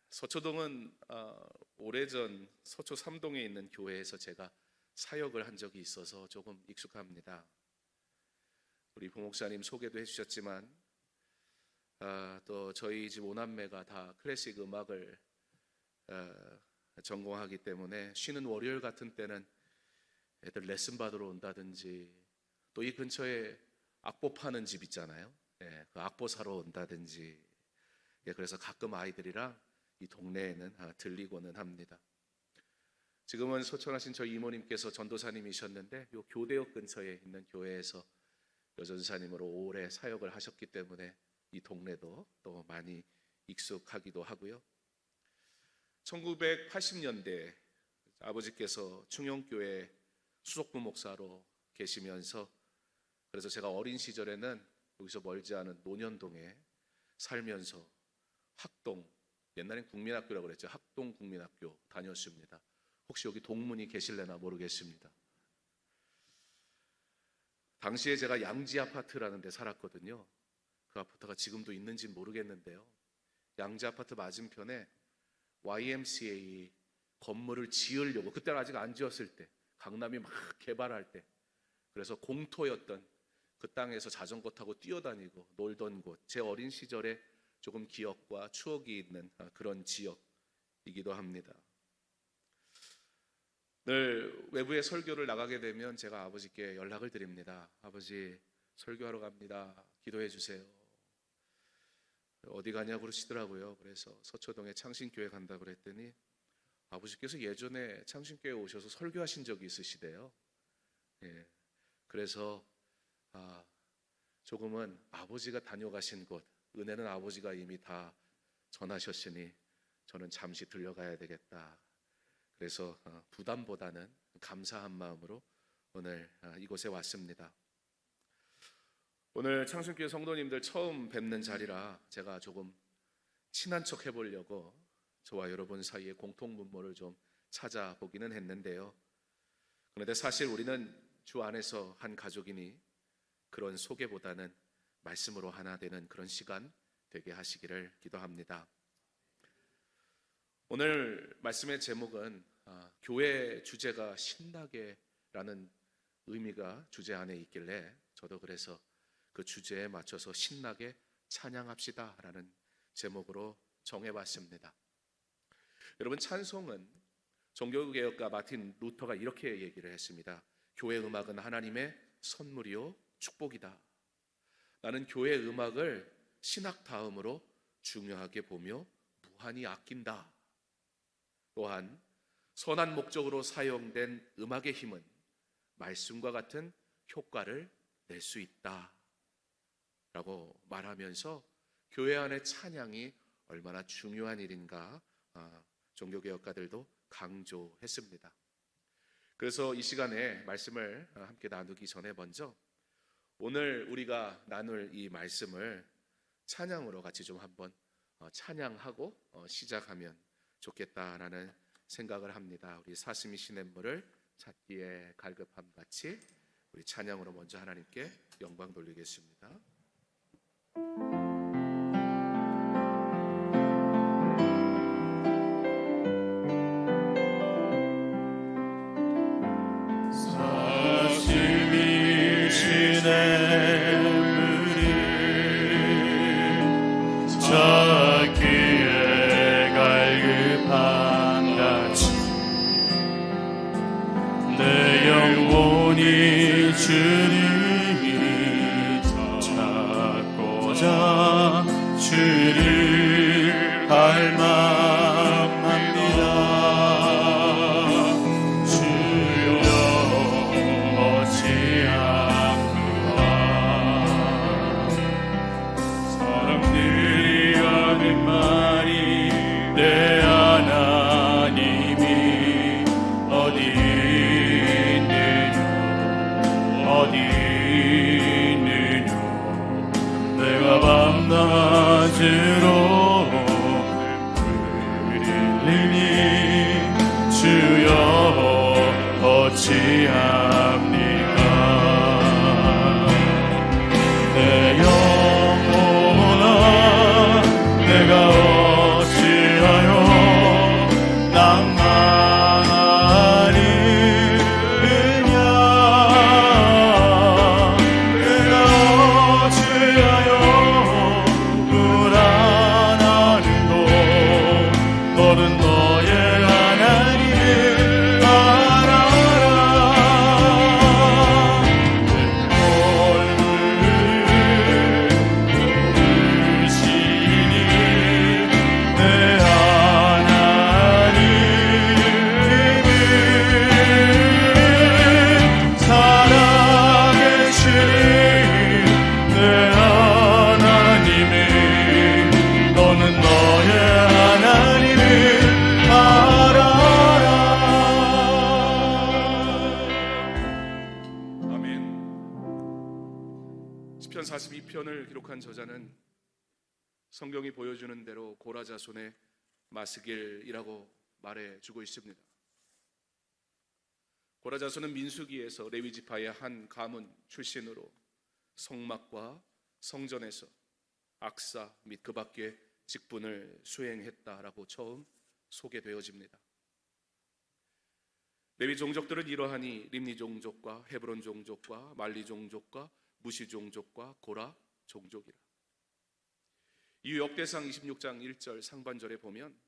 서초동은 오래전 서초 3동에 있는 교회에서 제가 사역을 한 적이 있어서 조금 익숙합니다. 우리 부목사님 소개도 해주셨지만 또 저희 집 5남매가 다 클래식 음악을 전공하기 때문에 쉬는 월요일 같은 때는 애들 레슨 받으러 온다든지 또 이 근처에 악보 파는 집 있잖아요. 그 악보 사러 온다든지 그래서 가끔 아이들이랑 이 동네에는 들리고는 합니다. 지금은 소천하신 저희 이모님께서 전도사님이셨는데 이 교대역 근처에 있는 교회에서 여전사님으로 오래 사역을 하셨기 때문에 이 동네도 또 많이 익숙하기도 하고요. 1980년대 아버지께서 충영교회 수석부 목사로 계시면서 그래서 제가 어린 시절에는 여기서 멀지 않은 논현동에 살면서 학동, 옛날엔 국민학교라고 그랬죠. 학동 국민학교 다녔습니다. 혹시 여기 동문이 계실래나 모르겠습니다. 당시에 제가 양지 아파트라는 데 살았거든요. 그 아파트가 지금도 있는지는 모르겠는데요. 양지 아파트 맞은편에 YMCA 건물을 지으려고, 그때는 아직 안 지었을 때, 강남이 막 개발할 때, 그래서 공터였던 그 땅에서 자전거 타고 뛰어다니고 놀던 곳, 제 어린 시절에 조금 기억과 추억이 있는 그런 지역이기도 합니다. 늘 외부에 설교를 나가게 되면 제가 아버지께 연락을 드립니다. 아버지, 설교하러 갑니다. 기도해 주세요. 어디 가냐고 그러시더라고요. 그래서 서초동에 창신교회 간다고 그랬더니 아버지께서 예전에 창신교회 오셔서 설교하신 적이 있으시대요. 그래서 조금은 아버지가 다녀가신 곳, 은혜는 아버지가 이미 다 전하셨으니 저는 잠시 들려가야 되겠다. 그래서 부담보다는 감사한 마음으로 오늘 이곳에 왔습니다. 오늘 창신교회 성도님들 처음 뵙는 자리라 제가 조금 친한 척 해보려고 저와 여러분 사이에 공통분모를 좀 찾아보기는 했는데요. 그런데 사실 우리는 주 안에서 한 가족이니 그런 소개보다는 말씀으로 하나 되는 그런 시간 되게 하시기를 기도합니다. 오늘 말씀의 제목은 교회 주제가 신나게라는 의미가 주제 안에 있길래 저도 그래서 그 주제에 맞춰서 신나게 찬양합시다 라는 제목으로 정해봤습니다. 여러분, 찬송은 종교개혁가 마틴 루터가 이렇게 얘기를 했습니다. 교회 음악은 하나님의 선물이요 축복이다. 나는 교회 음악을 신학 다음으로 중요하게 보며 무한히 아낀다. 또한 선한 목적으로 사용된 음악의 힘은 말씀과 같은 효과를 낼 수 있다 라고 말하면서 교회 안의 찬양이 얼마나 중요한 일인가 종교개혁가들도 강조했습니다. 그래서 이 시간에 말씀을 함께 나누기 전에 먼저 오늘 우리가 나눌 이 말씀을 찬양으로 같이 좀 한번 찬양하고 시작하면 좋겠다라는 생각을 합니다. 우리 사슴이 시냇물을 찾기에 갈급함 같이 우리 찬양으로 먼저 하나님께 영광 돌리겠습니다. 사슴이 시냇물을 찾기에 갈급한 같이 내 영혼이 주를 찾고자 주를 갈망합니다. 주여 어찌하구나. 사람들이 하는 말이 내 하나님이 어디 있느냐 내가 밤낮으로 흘리니 주여 어찌합니까. 내 영혼아 내가 어찌하여 42편을 기록한 저자는 성경이 보여주는 대로 고라 자손의 마스길이라고 말해주고 있습니다. 고라 자손은 민수기에서 레위 지파의 한 가문 출신으로 성막과 성전에서 악사 및 그 밖의 직분을 수행했다라고 처음 소개되어집니다. 레위 종족들은 이러하니 림니 종족과 헤브론 종족과 말리 종족과 무시 종족과 고라 종족이라. 이 역대상 26장 1절 상반절에 보면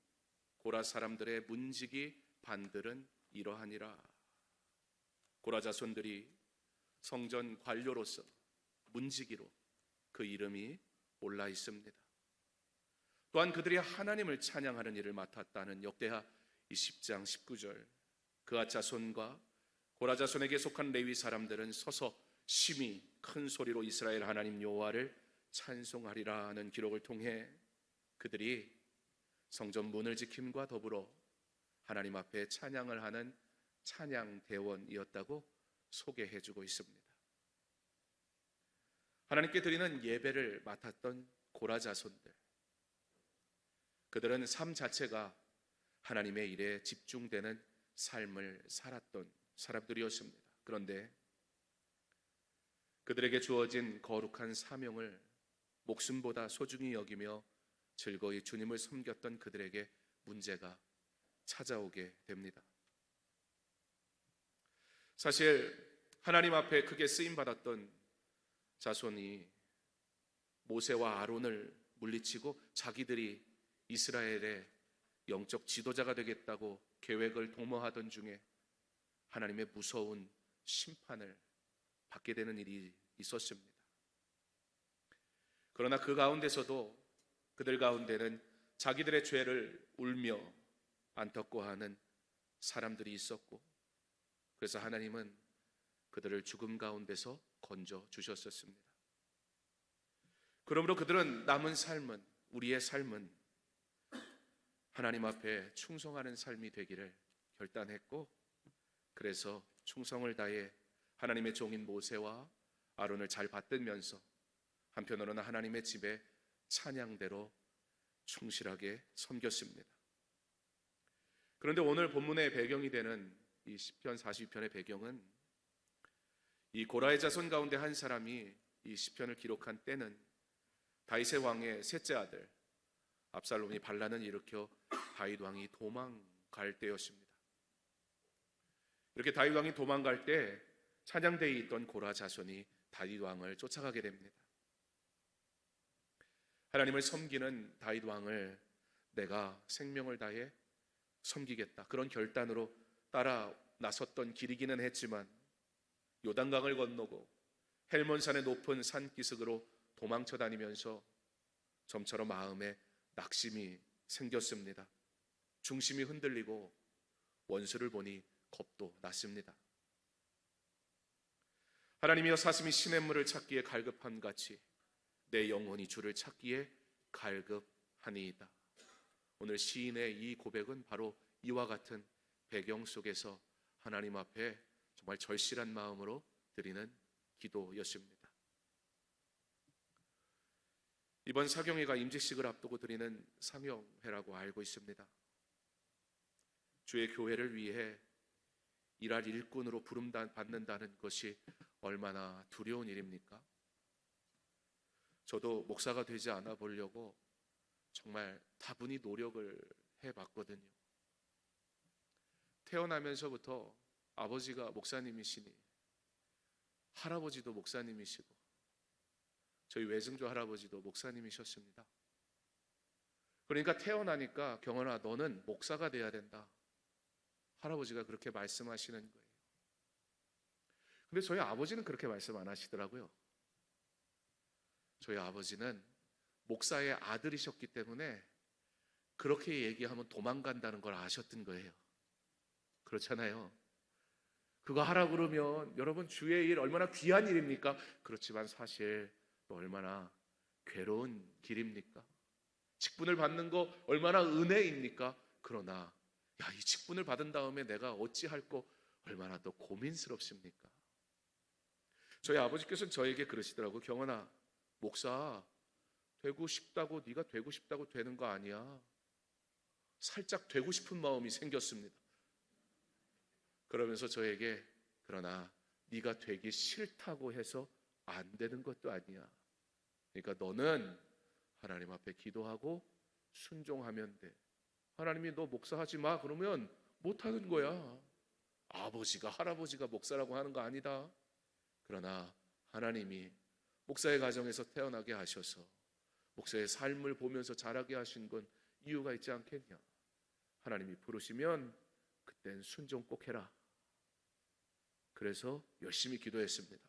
고라 사람들의 문지기 반들은 이러하니라. 고라 자손들이 성전 관료로서 문지기로 그 이름이 올라 있습니다. 또한 그들이 하나님을 찬양하는 일을 맡았다는 역대하 20장 19절 그앗 자손과 고라 자손에게 속한 레위 사람들은 서서 심히 큰 소리로 이스라엘 하나님 여호와를 찬송하리라는 기록을 통해 그들이 성전 문을 지킴과 더불어 하나님 앞에 찬양을 하는 찬양 대원이었다고 소개해주고 있습니다. 하나님께 드리는 예배를 맡았던 고라 자손들, 그들은 삶 자체가 하나님의 일에 집중되는 삶을 살았던 사람들이었습니다. 그런데 그들에게 주어진 거룩한 사명을 목숨보다 소중히 여기며 즐거이 주님을 섬겼던 그들에게 문제가 찾아오게 됩니다. 사실 하나님 앞에 크게 쓰임받았던 자손이 모세와 아론을 물리치고 자기들이 이스라엘의 영적 지도자가 되겠다고 계획을 도모하던 중에 하나님의 무서운 심판을 받게 되는 일이 있었습니다. 그러나 그 가운데서도 그들 가운데는 자기들의 죄를 울며 안타까워하는 사람들이 있었고, 그래서 하나님은 그들을 죽음 가운데서 건져 주셨었습니다. 그러므로 그들은 남은 삶은, 우리의 삶은 하나님 앞에 충성하는 삶이 되기를 결단했고, 그래서 충성을 다해 하나님의 종인 모세와 아론을 잘 받들면서 한편으로는 하나님의 집에 찬양대로 충실하게 섬겼습니다. 그런데 오늘 본문의 배경이 되는 이 시편 42편의 배경은 이 고라의 자손 가운데 한 사람이 이 시편을 기록한 때는 다윗의 왕의 셋째 아들 압살롬이 반란을 일으켜 다윗 왕이 도망갈 때였습니다. 이렇게 다윗 왕이 도망갈 때 찬양대에 있던 고라 자손이 다윗 왕을 쫓아가게 됩니다. 하나님을 섬기는 다윗 왕을 내가 생명을 다해 섬기겠다, 그런 결단으로 따라 나섰던 길이기는 했지만 요단강을 건너고 헬몬산의 높은 산기슭으로 도망쳐 다니면서 점처럼 마음에 낙심이 생겼습니다. 중심이 흔들리고 원수를 보니 겁도 났습니다. 하나님이여 사슴이 시냇물을 찾기에 갈급함 같이 내 영혼이 주를 찾기에 갈급하니이다. 오늘 시인의 이 고백은 바로 이와 같은 배경 속에서 하나님 앞에 정말 절실한 마음으로 드리는 기도였습니다. 이번 사경회가 임직식을 앞두고 드리는 상영회라고 알고 있습니다. 주의 교회를 위해 일할 일꾼으로 부름받는다는 것이 얼마나 두려운 일입니까? 저도 목사가 되지 않아 보려고 정말 다분히 노력을 해봤거든요. 태어나면서부터 아버지가 목사님이시니 할아버지도 목사님이시고 저희 외증조 할아버지도 목사님이셨습니다. 그러니까 태어나니까 경원아 너는 목사가 돼야 된다, 할아버지가 그렇게 말씀하시는 거예요. 근데 저희 아버지는 그렇게 말씀 안 하시더라고요. 저희 아버지는 목사의 아들이셨기 때문에 그렇게 얘기하면 도망간다는 걸 아셨던 거예요. 그렇잖아요. 그거 하라 그러면 여러분 주의 일 얼마나 귀한 일입니까? 그렇지만 사실 또 얼마나 괴로운 길입니까? 직분을 받는 거 얼마나 은혜입니까? 그러나 이 직분을 받은 다음에 내가 어찌할 거 얼마나 더 고민스럽습니까? 저희 아버지께서는 저에게 그러시더라고요. 경원아, 목사 되고 싶다고 네가 되고 싶다고 되는 거 아니야. 살짝 되고 싶은 마음이 생겼습니다. 그러면서 저에게 그러나 네가 되기 싫다고 해서 안 되는 것도 아니야. 그러니까 너는 하나님 앞에 기도하고 순종하면 돼. 하나님이 너 목사하지 마 그러면 못하는 거야. 아버지가 할아버지가 목사라고 하는 거 아니다. 그러나 하나님이 목사의 가정에서 태어나게 하셔서 목사의 삶을 보면서 자라게 하신 건 이유가 있지 않겠냐. 하나님이 부르시면 그땐 순종 꼭 해라. 그래서 열심히 기도했습니다.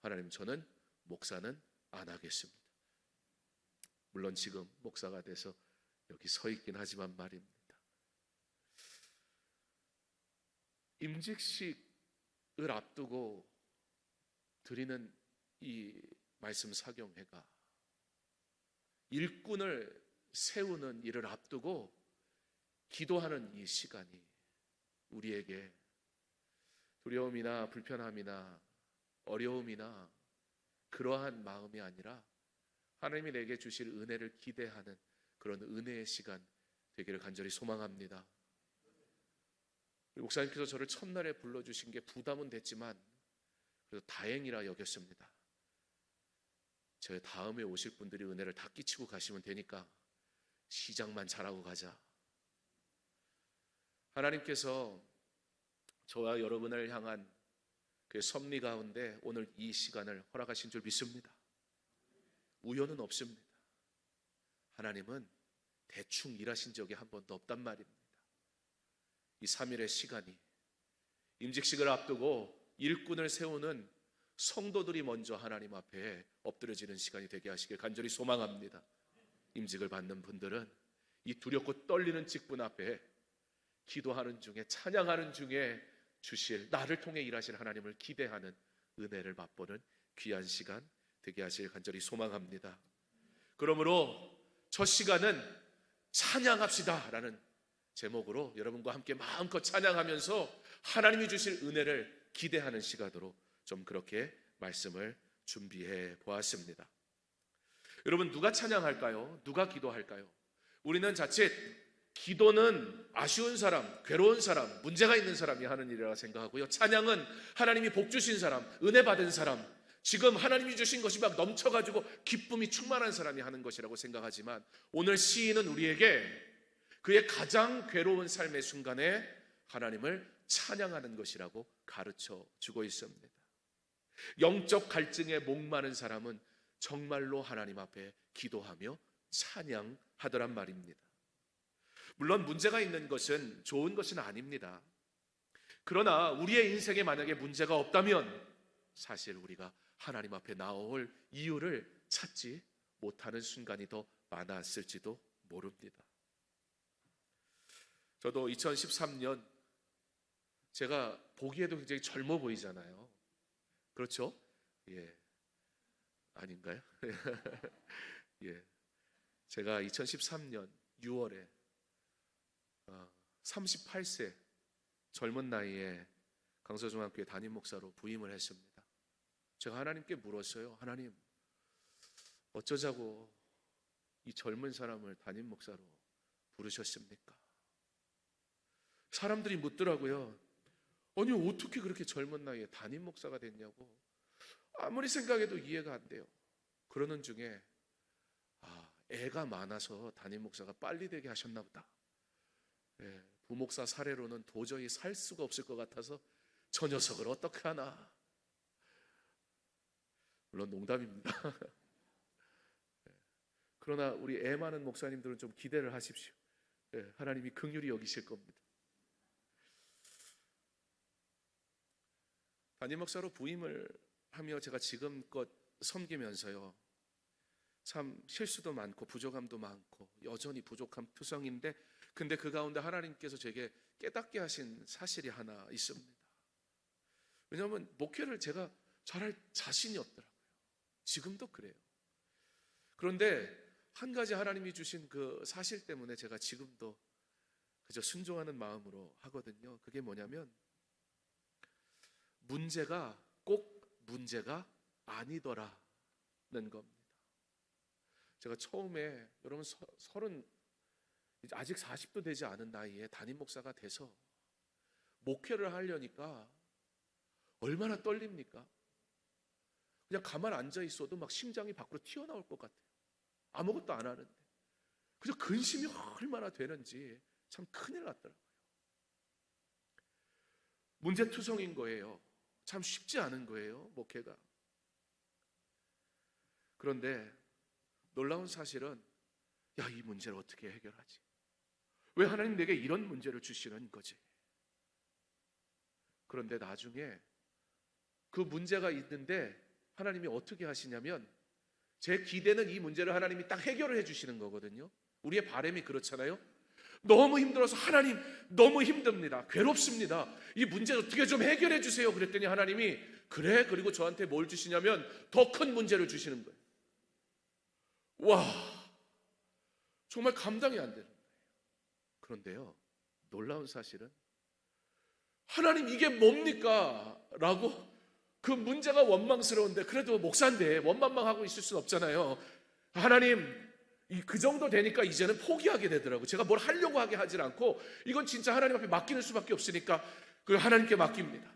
하나님, 저는 목사는 안 하겠습니다. 물론 지금 목사가 돼서 여기 서 있긴 하지만 말입니다. 임직식을 앞두고 드리는 이 말씀 사경회가 일꾼을 세우는 일을 앞두고 기도하는 이 시간이 우리에게 두려움이나 불편함이나 어려움이나 그러한 마음이 아니라 하나님이 내게 주실 은혜를 기대하는 그런 은혜의 시간 되기를 간절히 소망합니다. 목사님께서 저를 첫날에 불러주신 게 부담은 됐지만 그래도 다행이라 여겼습니다. 저 다음에 오실 분들이 은혜를 다 끼치고 가시면 되니까 시작만 잘하고 가자. 하나님께서 저와 여러분을 향한 그 섭리 가운데 오늘 이 시간을 허락하신 줄 믿습니다. 우연은 없습니다. 하나님은 대충 일하신 적이 한 번도 없단 말입니다. 이 3일의 시간이 임직식을 앞두고 일꾼을 세우는 성도들이 먼저 하나님 앞에 엎드려지는 시간이 되게 하시길 간절히 소망합니다. 임직을 받는 분들은 이 두렵고 떨리는 직분 앞에 기도하는 중에 찬양하는 중에 주실 나를 통해 일하실 하나님을 기대하는 은혜를 맛보는 귀한 시간 되게 하실 간절히 소망합니다. 그러므로 첫 시간은 찬양합시다라는 제목으로 여러분과 함께 마음껏 찬양하면서 하나님이 주실 은혜를 기대하는 시간으로 좀 그렇게 말씀을 준비해 보았습니다. 여러분, 누가 찬양할까요? 누가 기도할까요? 우리는 자칫 기도는 아쉬운 사람, 괴로운 사람, 문제가 있는 사람이 하는 일이라 생각하고요. 찬양은 하나님이 복 주신 사람, 은혜 받은 사람, 지금 하나님이 주신 것이 막 넘쳐가지고 기쁨이 충만한 사람이 하는 것이라고 생각하지만 오늘 시인은 우리에게 그의 가장 괴로운 삶의 순간에 하나님을 찬양하는 것이라고 가르쳐 주고 있습니다. 영적 갈증에 목마른 사람은 정말로 하나님 앞에 기도하며 찬양하더란 말입니다. 물론 문제가 있는 것은 좋은 것은 아닙니다. 그러나 우리의 인생에 만약에 문제가 없다면 사실 우리가 하나님 앞에 나올 이유를 찾지 못하는 순간이 더 많았을지도 모릅니다. 저도 2013년 제가 보기에도 굉장히 젊어 보이잖아요. 그렇죠? 예. 아닌가요? 예. 제가 2013년 6월에 38세 젊은 나이에 강서중학교의 담임 목사로 부임을 했습니다. 제가 하나님께 물었어요. 하나님, 어쩌자고 이 젊은 사람을 담임 목사로 부르셨습니까? 사람들이 묻더라고요. 아니, 어떻게 그렇게 젊은 나이에 담임 목사가 됐냐고. 아무리 생각해도 이해가 안 돼요. 그러는 중에 애가 많아서 담임 목사가 빨리 되게 하셨나 보다. 예, 부목사 사례로는 도저히 살 수가 없을 것 같아서 저 녀석을 어떻게 하나. 물론 농담입니다. 예, 그러나 우리 애 많은 목사님들은 좀 기대를 하십시오. 예, 하나님이 긍휼히 여기실 겁니다. 담임 목사로 부임을 하며 제가 지금껏 섬기면서요, 참 실수도 많고 부족함도 많고 여전히 부족함 투성인데, 근데 그 가운데 하나님께서 제게 깨닫게 하신 사실이 하나 있습니다. 왜냐하면 목회를 제가 잘할 자신이 없더라고요. 지금도 그래요. 그런데 한 가지 하나님이 주신 그 사실 때문에 제가 지금도 그저 순종하는 마음으로 하거든요. 그게 뭐냐면, 문제가 꼭 문제가 아니더라는 겁니다. 제가 처음에 여러분 서른 아직 40도 되지 않은 나이에 담임 목사가 돼서 목회를 하려니까 얼마나 떨립니까? 그냥 가만 앉아 있어도 막 심장이 밖으로 튀어나올 것 같아요. 아무것도 안 하는데. 그저 근심이 얼마나 되는지 참 큰일 났더라고요. 문제투성인 거예요. 참 쉽지 않은 거예요, 목회가. 그런데 놀라운 사실은 이 문제를 어떻게 해결하지? 왜 하나님 내게 이런 문제를 주시는 거지? 그런데 나중에 그 문제가 있는데 하나님이 어떻게 하시냐면 제 기대는 이 문제를 하나님이 딱 해결을 해주시는 거거든요. 우리의 바람이 그렇잖아요. 너무 힘들어서 하나님 너무 힘듭니다. 괴롭습니다. 이 문제 어떻게 좀 해결해 주세요. 그랬더니 하나님이 그래? 그리고 저한테 뭘 주시냐면 더 큰 문제를 주시는 거예요. 와, 정말 감당이 안 되는 거예요. 그런데요, 놀라운 사실은 하나님 이게 뭡니까? 라고 그 문제가 원망스러운데 그래도 목사인데 원망하고 있을 수는 없잖아요. 하나님 그 정도 되니까 이제는 포기하게 되더라고요. 제가 뭘 하려고 하게 하질 않고 이건 진짜 하나님 앞에 맡기는 수밖에 없으니까 그 하나님께 맡깁니다.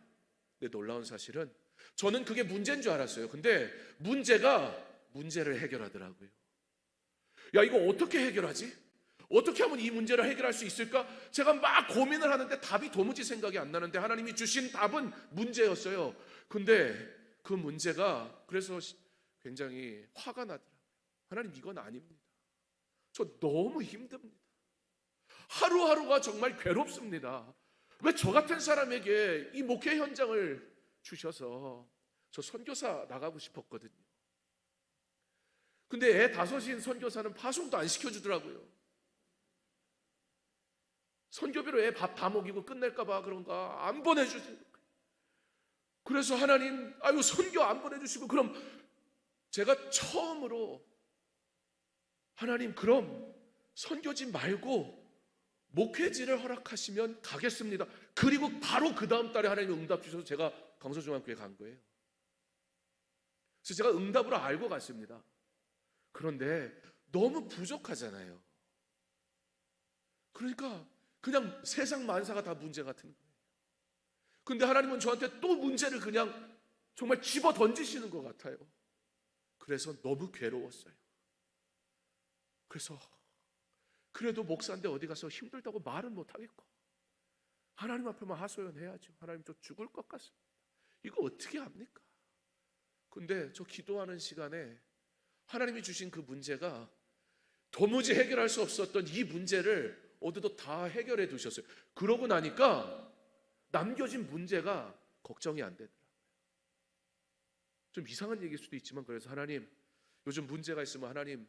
근데 놀라운 사실은 저는 그게 문제인 줄 알았어요. 근데 문제가 문제를 해결하더라고요. 야, 이거 어떻게 해결하지? 어떻게 하면 이 문제를 해결할 수 있을까? 제가 막 고민을 하는데 답이 도무지 생각이 안 나는데 하나님이 주신 답은 문제였어요. 근데 그 문제가 그래서 굉장히 화가 나더라고요. 하나님 이건 아닙니다. 저 너무 힘듭니다. 하루하루가 정말 괴롭습니다. 왜 저 같은 사람에게 이 목회 현장을 주셔서 저 선교사 나가고 싶었거든요. 근데 애 5인 선교사는 파송도 안 시켜주더라고요. 선교비로 애 밥 다 먹이고 끝낼까봐 그런가 안 보내주세요. 그래서 하나님 선교 안 보내주시고 그럼 제가 처음으로 하나님 그럼 선교지 말고 목회지를 허락하시면 가겠습니다. 그리고 바로 그 다음 달에 하나님 응답 주셔서 제가 강서중앙교회 간 거예요. 그래서 제가 응답으로 알고 갔습니다. 그런데 너무 부족하잖아요. 그러니까 그냥 세상 만사가 다 문제 같은 거예요. 근데 하나님은 저한테 또 문제를 그냥 정말 집어 던지시는 것 같아요. 그래서 너무 괴로웠어요. 그래서 그래도 목사인데 어디 가서 힘들다고 말은 못하겠고 하나님 앞에만 하소연해야죠. 하나님 저 죽을 것 같습니다. 이거 어떻게 합니까? 근데 저 기도하는 시간에 하나님이 주신 그 문제가 도무지 해결할 수 없었던 이 문제를 어디도 다 해결해 두셨어요. 그러고 나니까 남겨진 문제가 걱정이 안 되더라고요. 좀 이상한 얘기일 수도 있지만 그래서 하나님 요즘 문제가 있으면 하나님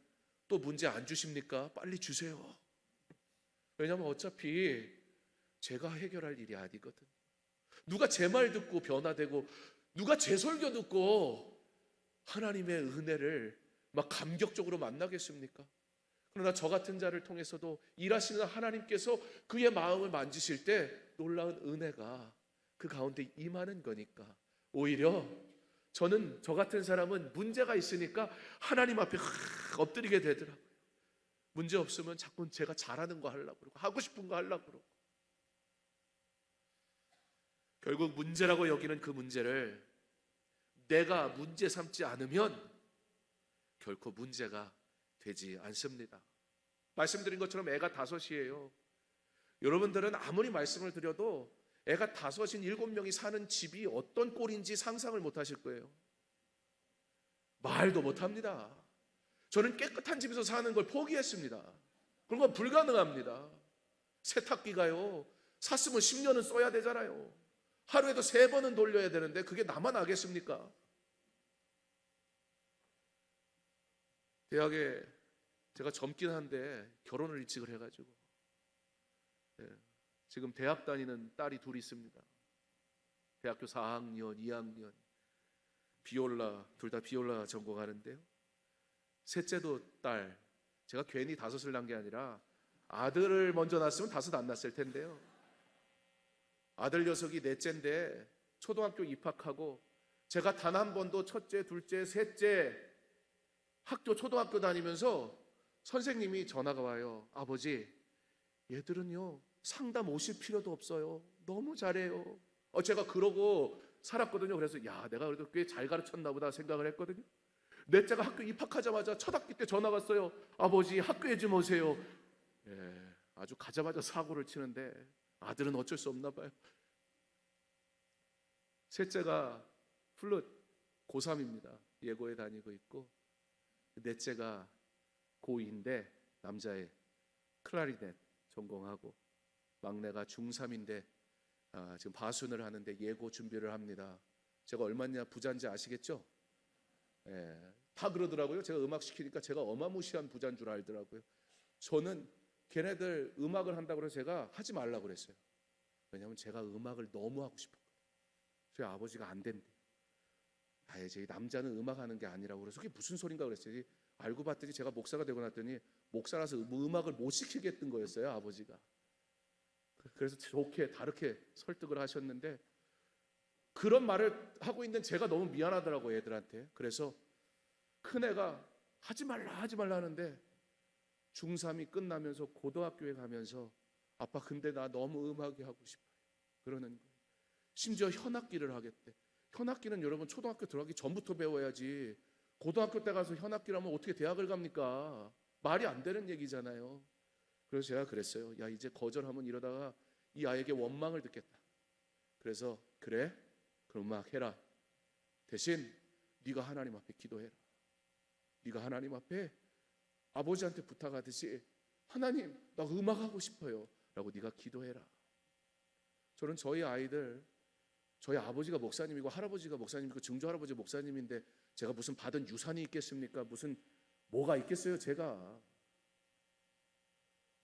또 문제 안 주십니까? 빨리 주세요. 왜냐하면 어차피 제가 해결할 일이 아니거든요. 누가 제 말 듣고 변화되고 누가 제 설교 듣고 하나님의 은혜를 막 감격적으로 만나겠습니까? 그러나 저 같은 자를 통해서도 일하시는 하나님께서 그의 마음을 만지실 때 놀라운 은혜가 그 가운데 임하는 거니까 오히려 저는 저 같은 사람은 문제가 있으니까 하나님 앞에 엎드리게 되더라고요. 문제 없으면 자꾸 제가 잘하는 거 하려고 그러고 하고 싶은 거 하려고 그러고 결국 문제라고 여기는 그 문제를 내가 문제 삼지 않으면 결코 문제가 되지 않습니다. 말씀드린 것처럼 애가 5이에요. 여러분들은 아무리 말씀을 드려도 애가 5인 7명이 사는 집이 어떤 꼴인지 상상을 못 하실 거예요. 말도 못 합니다. 저는 깨끗한 집에서 사는 걸 포기했습니다. 그런 건 불가능합니다. 세탁기가요, 샀으면 10년은 써야 되잖아요. 하루에도 3번은 돌려야 되는데 그게 나만 하겠습니까? 대학에 제가 젊긴 한데 결혼을 일찍을 해가지고 지금 대학 다니는 딸이 2 있습니다. 대학교 4학년, 2학년 비올라, 둘 다 비올라 전공하는데요. 셋째도 딸, 제가 괜히 5을 낳은 게 아니라 아들을 먼저 낳았으면 5 안 낳았을 텐데요. 아들 녀석이 넷째인데 초등학교 입학하고 제가 단 한 번도 첫째, 둘째, 셋째 초등학교 다니면서 선생님이 전화가 와요. 아버지, 얘들은요 상담 오실 필요도 없어요. 너무 잘해요. 제가 그러고 살았거든요. 그래서 야, 내가 그래도 꽤 잘 가르쳤나 보다 생각을 했거든요. 넷째가 학교 입학하자마자 첫 학기 때 전화 왔어요. 아버지, 학교에 좀 오세요. 예, 아주 가자마자 사고를 치는데 아들은 어쩔 수 없나 봐요. 셋째가 플룻 고3입니다. 예고에 다니고 있고, 넷째가 고2인데 남자애 클라리넷 전공하고, 막내가 중3인데 지금 바순을 하는데 예고 준비를 합니다. 제가 얼마냐 부자인지 아시겠죠? 예, 다 그러더라고요. 제가 음악 시키니까 제가 어마무시한 부자인 줄 알더라고요. 저는 걔네들 음악을 한다고 해서 제가 하지 말라고 그랬어요. 왜냐하면 제가 음악을 너무 하고 싶었거든요. 저희 아버지가 안 된대. 아예 남자는 음악하는 게 아니라고 그래서 그게 무슨 소린가 그랬어요. 알고 봤더니 제가 목사가 되고 났더니 목사라서 음악을 못 시키겠던 거였어요, 아버지가. 그래서 좋게 다르게 설득을 하셨는데, 그런 말을 하고 있는 제가 너무 미안하더라고요, 애들한테. 그래서 큰애가 하지 말라 하는데 중3이 끝나면서 고등학교에 가면서 아빠, 근데 나 너무 음악이 하고 싶어요 그러는 거예요. 심지어 현악기를 하겠대. 현악기는 여러분 초등학교 들어가기 전부터 배워야지, 고등학교 때 가서 현악기를 하면 어떻게 대학을 갑니까? 말이 안 되는 얘기잖아요. 그래서 제가 그랬어요. 야, 이제 거절하면 이러다가 이 아이에게 원망을 듣겠다. 그래서 그래? 그럼 음악 해라. 대신 네가 하나님 앞에 기도해라. 네가 하나님 앞에 아버지한테 부탁하듯이 하나님, 나 음악하고 싶어요 라고 네가 기도해라. 저는 저희 아이들, 저희 아버지가 목사님이고 할아버지가 목사님이고 증조할아버지 목사님인데 제가 무슨 받은 유산이 있겠습니까? 무슨 뭐가 있겠어요 제가.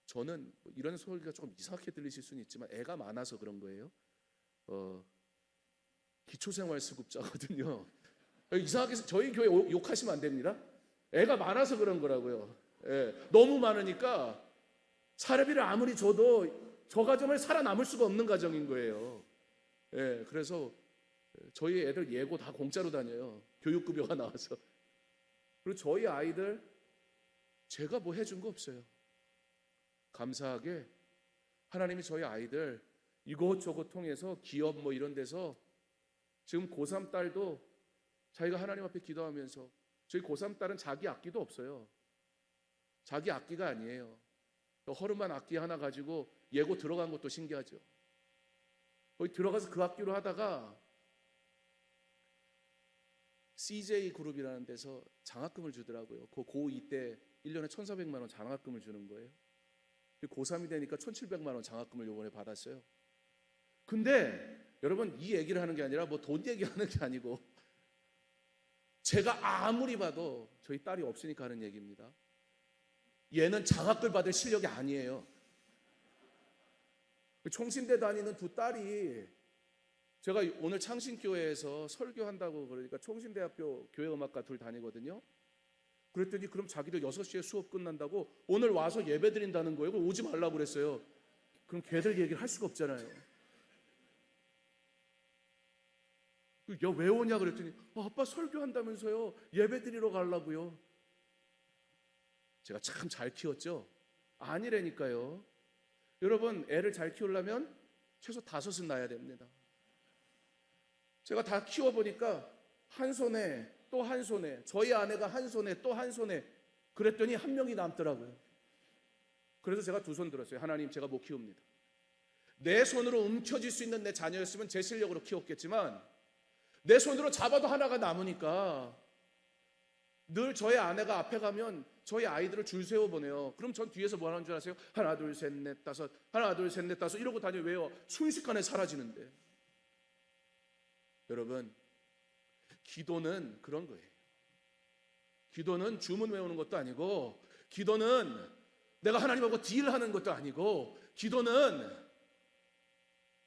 저는 이런 소리가 조금 이상하게 들리실 수는 있지만 애가 많아서 그런 거예요. 기초생활수급자거든요. 이상하게 저희 교회 욕하시면 안 됩니다. 애가 많아서 그런 거라고요. 예, 너무 많으니까 사례비를 아무리 줘도 저 가정을 살아남을 수가 없는 가정인 거예요. 예, 그래서 저희 애들 예고 다 공짜로 다녀요. 교육급여가 나와서. 그리고 저희 아이들 제가 뭐 해준 거 없어요. 감사하게 하나님이 저희 아이들 이것저것 통해서 기업 뭐 이런 데서 지금 고3 딸도 자기가 하나님 앞에 기도하면서, 저희 고3 딸은 자기 악기도 없어요. 자기 악기가 아니에요. 허름한 악기 하나 가지고 예고 들어간 것도 신기하죠. 거기 들어가서 그 악기로 하다가 CJ 그룹이라는 데서 장학금을 주더라고요. 그 고2 때 1년에 1,400만 원 장학금을 주는 거예요. 고3이 되니까 1,700만 원 장학금을 요번에 받았어요. 근데 여러분, 이 얘기를 하는 게 아니라 뭐 돈 얘기하는 게 아니고, 제가 아무리 봐도 저희 딸이 없으니까 하는 얘기입니다. 얘는 장학금 받을 실력이 아니에요. 총신대 다니는 두 딸이, 제가 오늘 창신교회에서 설교한다고 그러니까 총신대학교 교회음악과 둘 다니거든요. 그랬더니 그럼 자기도 6시에 수업 끝난다고 오늘 와서 예배 드린다는 거예요. 그럼 오지 말라고 그랬어요. 그럼 걔들 얘기를 할 수가 없잖아요. 야, 왜 오냐 그랬더니 아빠 설교한다면서요. 예배 드리러 가려고요. 제가 참 잘 키웠죠? 아니라니까요. 여러분, 애를 잘 키우려면 최소 5은 낳아야 됩니다. 제가 다 키워보니까 한 손에 또 한 손에, 저희 아내가 한 손에 또 한 손에, 그랬더니 한 명이 남더라고요. 그래서 제가 2손 들었어요. 하나님, 제가 못 키웁니다. 내 손으로 움켜쥘 수 있는 내 자녀였으면 제 실력으로 키웠겠지만 내 손으로 잡아도 하나가 남으니까 늘 저희 아내가 앞에 가면 저희 아이들을 줄 세워보내요. 그럼 전 뒤에서 뭐 하는 줄 아세요? 하나 둘 셋 넷 다섯, 하나 둘 셋 넷 다섯 이러고 다녀요. 왜요? 순식간에 사라지는데. 여러분, 기도는 그런 거예요. 기도는 주문 외우는 것도 아니고, 기도는 내가 하나님하고 딜하는 것도 아니고, 기도는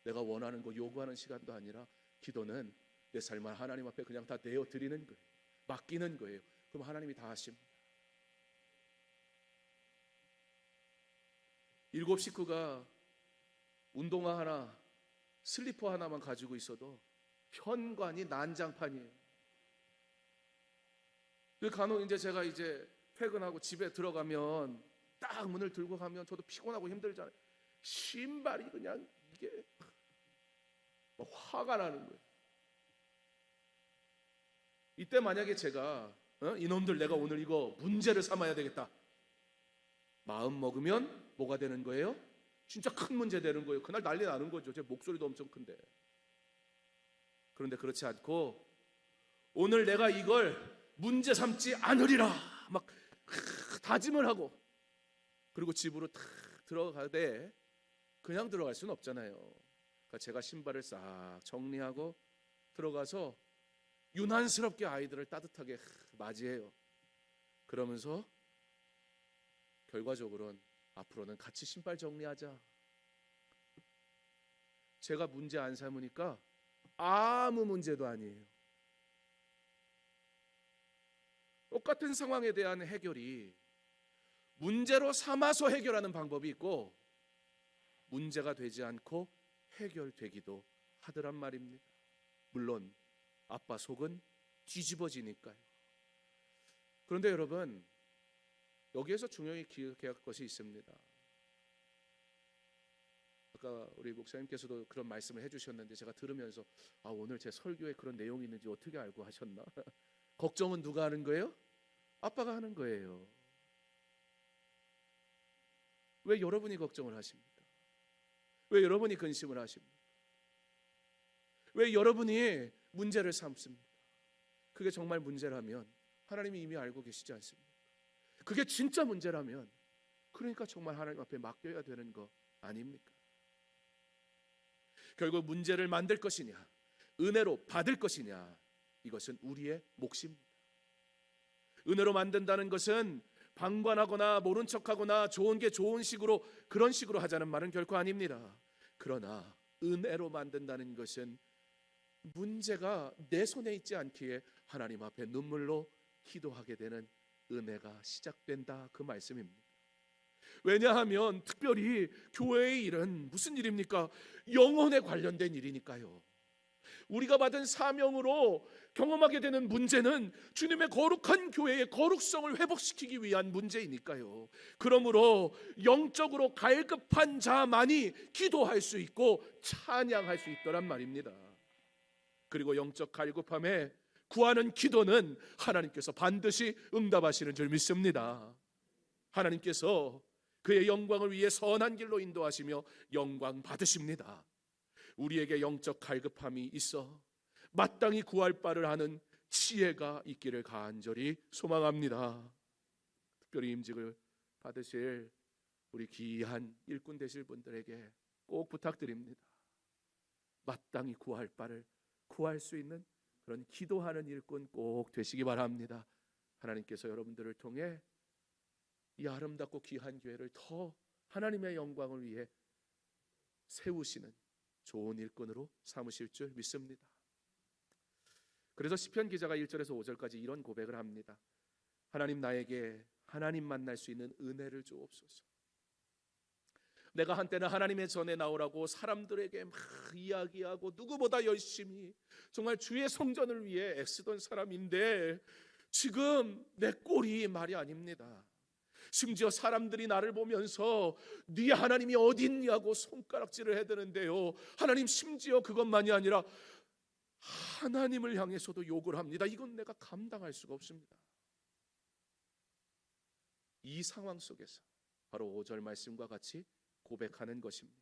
내가 원하는 거 요구하는 시간도 아니라, 기도는 내 삶을 하나님 앞에 그냥 다 내어드리는 거예요. 맡기는 거예요. 그럼 하나님이 다 하십니다. 7 식구가 운동화 하나, 슬리퍼 하나만 가지고 있어도 현관이 난장판이에요. 그 간혹 이제 제가 이제 퇴근하고 집에 들어가면 딱 문을 들고 가면 저도 피곤하고 힘들잖아요. 신발이 그냥 이게 막 화가 나는 거예요. 이때 만약에 제가 이놈들 내가 오늘 이거 문제를 삼아야 되겠다 마음 먹으면 뭐가 되는 거예요? 진짜 큰 문제 되는 거예요. 그날 난리 나는 거죠. 제 목소리도 엄청 큰데. 그런데 그렇지 않고 오늘 내가 이걸 문제 삼지 않으리라 막 다짐을 하고, 그리고 집으로 탁 들어가되 그냥 들어갈 수는 없잖아요. 그러니까 제가 신발을 싹 정리하고 들어가서 유난스럽게 아이들을 따뜻하게 맞이해요. 그러면서 결과적으로는 앞으로는 같이 신발 정리하자. 제가 문제 안 삼으니까 아무 문제도 아니에요. 똑같은 상황에 대한 해결이 문제로 삼아서 해결하는 방법이 있고 문제가 되지 않고 해결되기도 하더란 말입니다. 물론 아빠 속은 뒤집어지니까요. 그런데 여러분, 여기에서 중요히 기억해야 할 것이 있습니다. 아까 우리 목사님께서도 그런 말씀을 해주셨는데 제가 들으면서 오늘 제 설교에 그런 내용이 있는지 어떻게 알고 하셨나? 걱정은 누가 하는 거예요? 아빠가 하는 거예요. 왜 여러분이 걱정을 하십니까? 왜 여러분이 근심을 하십니까? 왜 여러분이 문제를 삼습니까? 그게 정말 문제라면 하나님이 이미 알고 계시지 않습니까? 그게 진짜 문제라면 그러니까 정말 하나님 앞에 맡겨야 되는 거 아닙니까? 결국 문제를 만들 것이냐 은혜로 받을 것이냐, 이것은 우리의 몫입니다. 은혜로 만든다는 것은 방관하거나 모른 척하거나 좋은 게 좋은 식으로 그런 식으로 하자는 말은 결코 아닙니다. 그러나 은혜로 만든다는 것은 문제가 내 손에 있지 않기에 하나님 앞에 눈물로 기도하게 되는 은혜가 시작된다, 그 말씀입니다. 왜냐하면 특별히 교회의 일은 무슨 일입니까? 영혼에 관련된 일이니까요. 우리가 받은 사명으로 경험하게 되는 문제는 주님의 거룩한 교회의 거룩성을 회복시키기 위한 문제이니까요. 그러므로 영적으로 갈급한 자만이 기도할 수 있고 찬양할 수 있더란 말입니다. 그리고 영적 갈급함에 구하는 기도는 하나님께서 반드시 응답하시는 줄 믿습니다. 하나님께서 그의 영광을 위해 선한 길로 인도하시며 영광 받으십니다. 우리에게 영적 갈급함이 있어 마땅히 구할 바를 하는 지혜가 있기를 간절히 소망합니다. 특별히 임직을 받으실 우리 귀한 일꾼 되실 분들에게 꼭 부탁드립니다. 마땅히 구할 바를 구할 수 있는 그런 기도하는 일꾼 꼭 되시기 바랍니다. 하나님께서 여러분들을 통해 이 아름답고 귀한 교회를 더 하나님의 영광을 위해 세우시는 좋은 일꾼으로 삼으실 줄 믿습니다. 그래서 시편 기자가 1절에서 5절까지 이런 고백을 합니다. 하나님, 나에게 하나님 만날 수 있는 은혜를 주옵소서. 내가 한때는 하나님의 전에 나오라고 사람들에게 막 이야기하고 누구보다 열심히 정말 주의 성전을 위해 애쓰던 사람인데 지금 내 꼴이 말이 아닙니다. 심지어 사람들이 나를 보면서 네 하나님이 어딨냐고 손가락질을 해대는데요. 하나님, 심지어 그것만이 아니라 하나님을 향해서도 욕을 합니다. 이건 내가 감당할 수가 없습니다. 이 상황 속에서 바로 5절 말씀과 같이 고백하는 것입니다.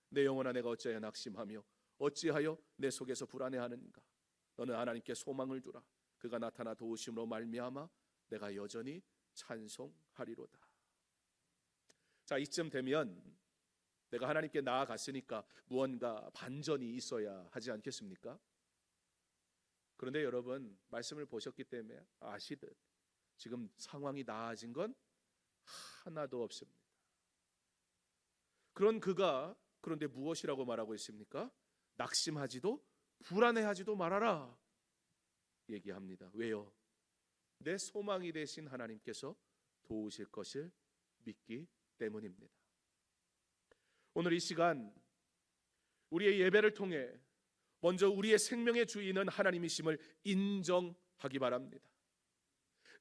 내 영혼아, 내가 어찌하여 낙심하며 어찌하여 내 속에서 불안해하는가? 너는 하나님께 소망을 두라. 그가 나타나 도우심으로 말미암아 내가 여전히 찬송하리로다. 자, 이쯤 되면 내가 하나님께 나아갔으니까 무언가 반전이 있어야 하지 않겠습니까? 그런데 여러분, 말씀을 보셨기 때문에 아시듯 지금 상황이 나아진 건 하나도 없습니다. 그런 그가 그런데 무엇이라고 말하고 있습니까? 낙심하지도 불안해하지도 말아라 얘기합니다. 왜요? 내 소망이 되신 하나님께서 도우실 것을 믿기 때문입니다. 오늘 이 시간 우리의 예배를 통해 먼저 우리의 생명의 주인은 하나님이심을 인정하기 바랍니다.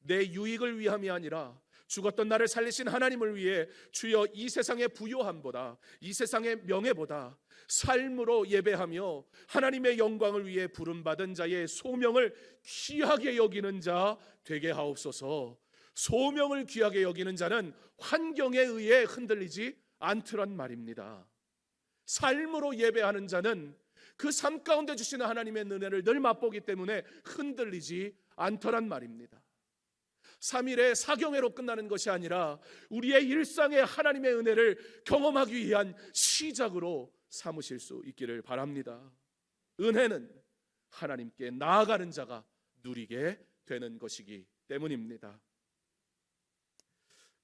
내 유익을 위함이 아니라 죽었던 나를 살리신 하나님을 위해 주여 이 세상의 부요함보다, 이 세상의 명예보다 삶으로 예배하며 하나님의 영광을 위해 부름받은 자의 소명을 귀하게 여기는 자 되게 하옵소서. 소명을 귀하게 여기는 자는 환경에 의해 흔들리지 않더란 말입니다. 삶으로 예배하는 자는 그 삶 가운데 주시는 하나님의 은혜를 늘 맛보기 때문에 흔들리지 않더란 말입니다. 3일의 사경회로 끝나는 것이 아니라 우리의 일상에 하나님의 은혜를 경험하기 위한 시작으로 삼으실 수 있기를 바랍니다. 은혜는 하나님께 나아가는 자가 누리게 되는 것이기 때문입니다.